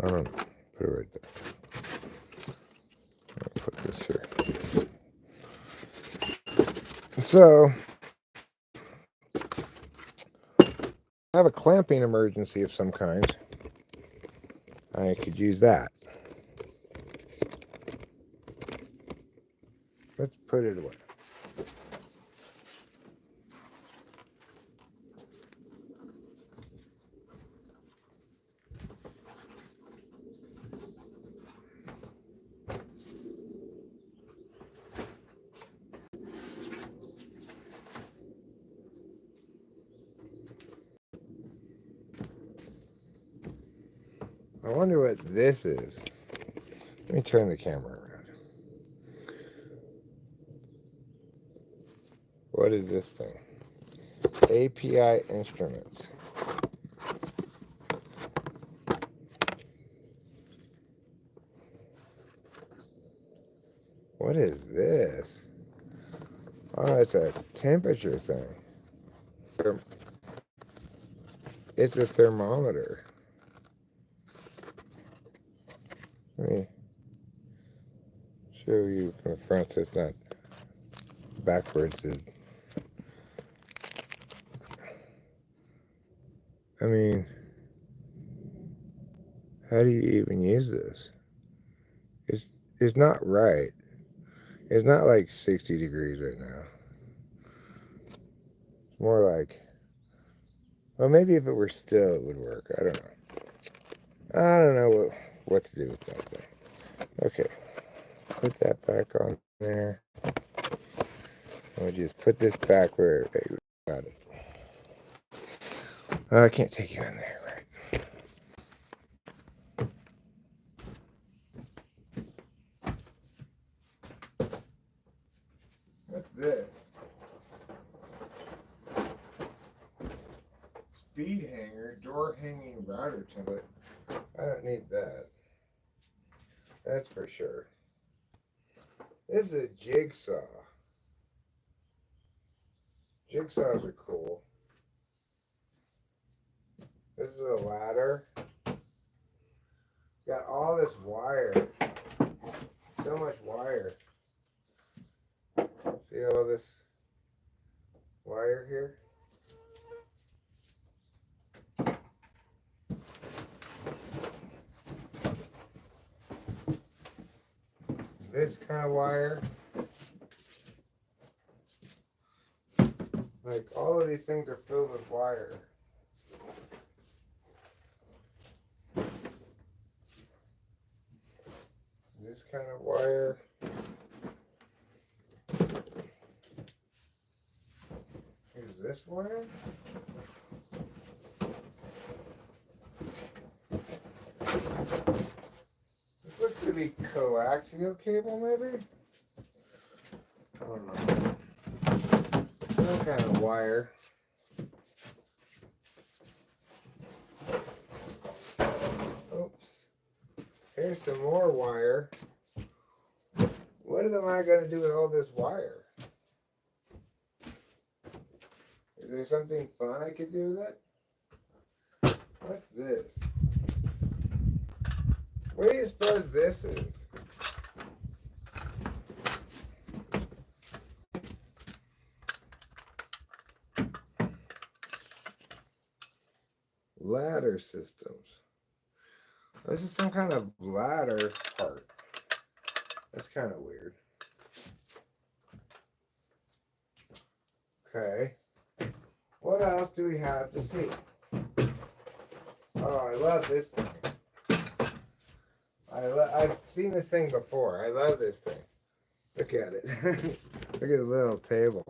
I don't know. Put it right there. I'll put this here. So, I have a clamping emergency of some kind. I could use that. Let's put it away. I wonder what this is. Let me turn the camera around. What is this thing? API instruments. What is this? Oh, it's a temperature thing. It's a thermometer. Let me show you from the front so it's not backwards. I mean, how do you even use this? It's not right. It's not like 60 degrees right now. It's more like, well, maybe if it were still, it would work. I don't know. I don't know what to do with that thing. Okay, put that back on there. I'll just put this back where I got it. I can't take you in there, right? What's this? Speed hanger, door hanging router template. I don't need that. That's for sure. This is a jigsaw. Jigsaws are cool. This is a ladder. Got all this wire. So much wire. See all this wire here? This kind of wire. Like all of these things are filled with wire. This kind of wire. Is this wire? This looks to be coaxial cable, maybe? I don't know. Some kind of wire. Oops. Here's some more wire. What am I going to do with all this wire? Is there something fun I could do with it? What's this? What do you suppose this is? Ladder systems. This is some kind of ladder part. That's kind of weird. Okay. What else do we have to see? Oh, I love this thing. I've seen this thing before. I love this thing. Look at it. Look at the little table.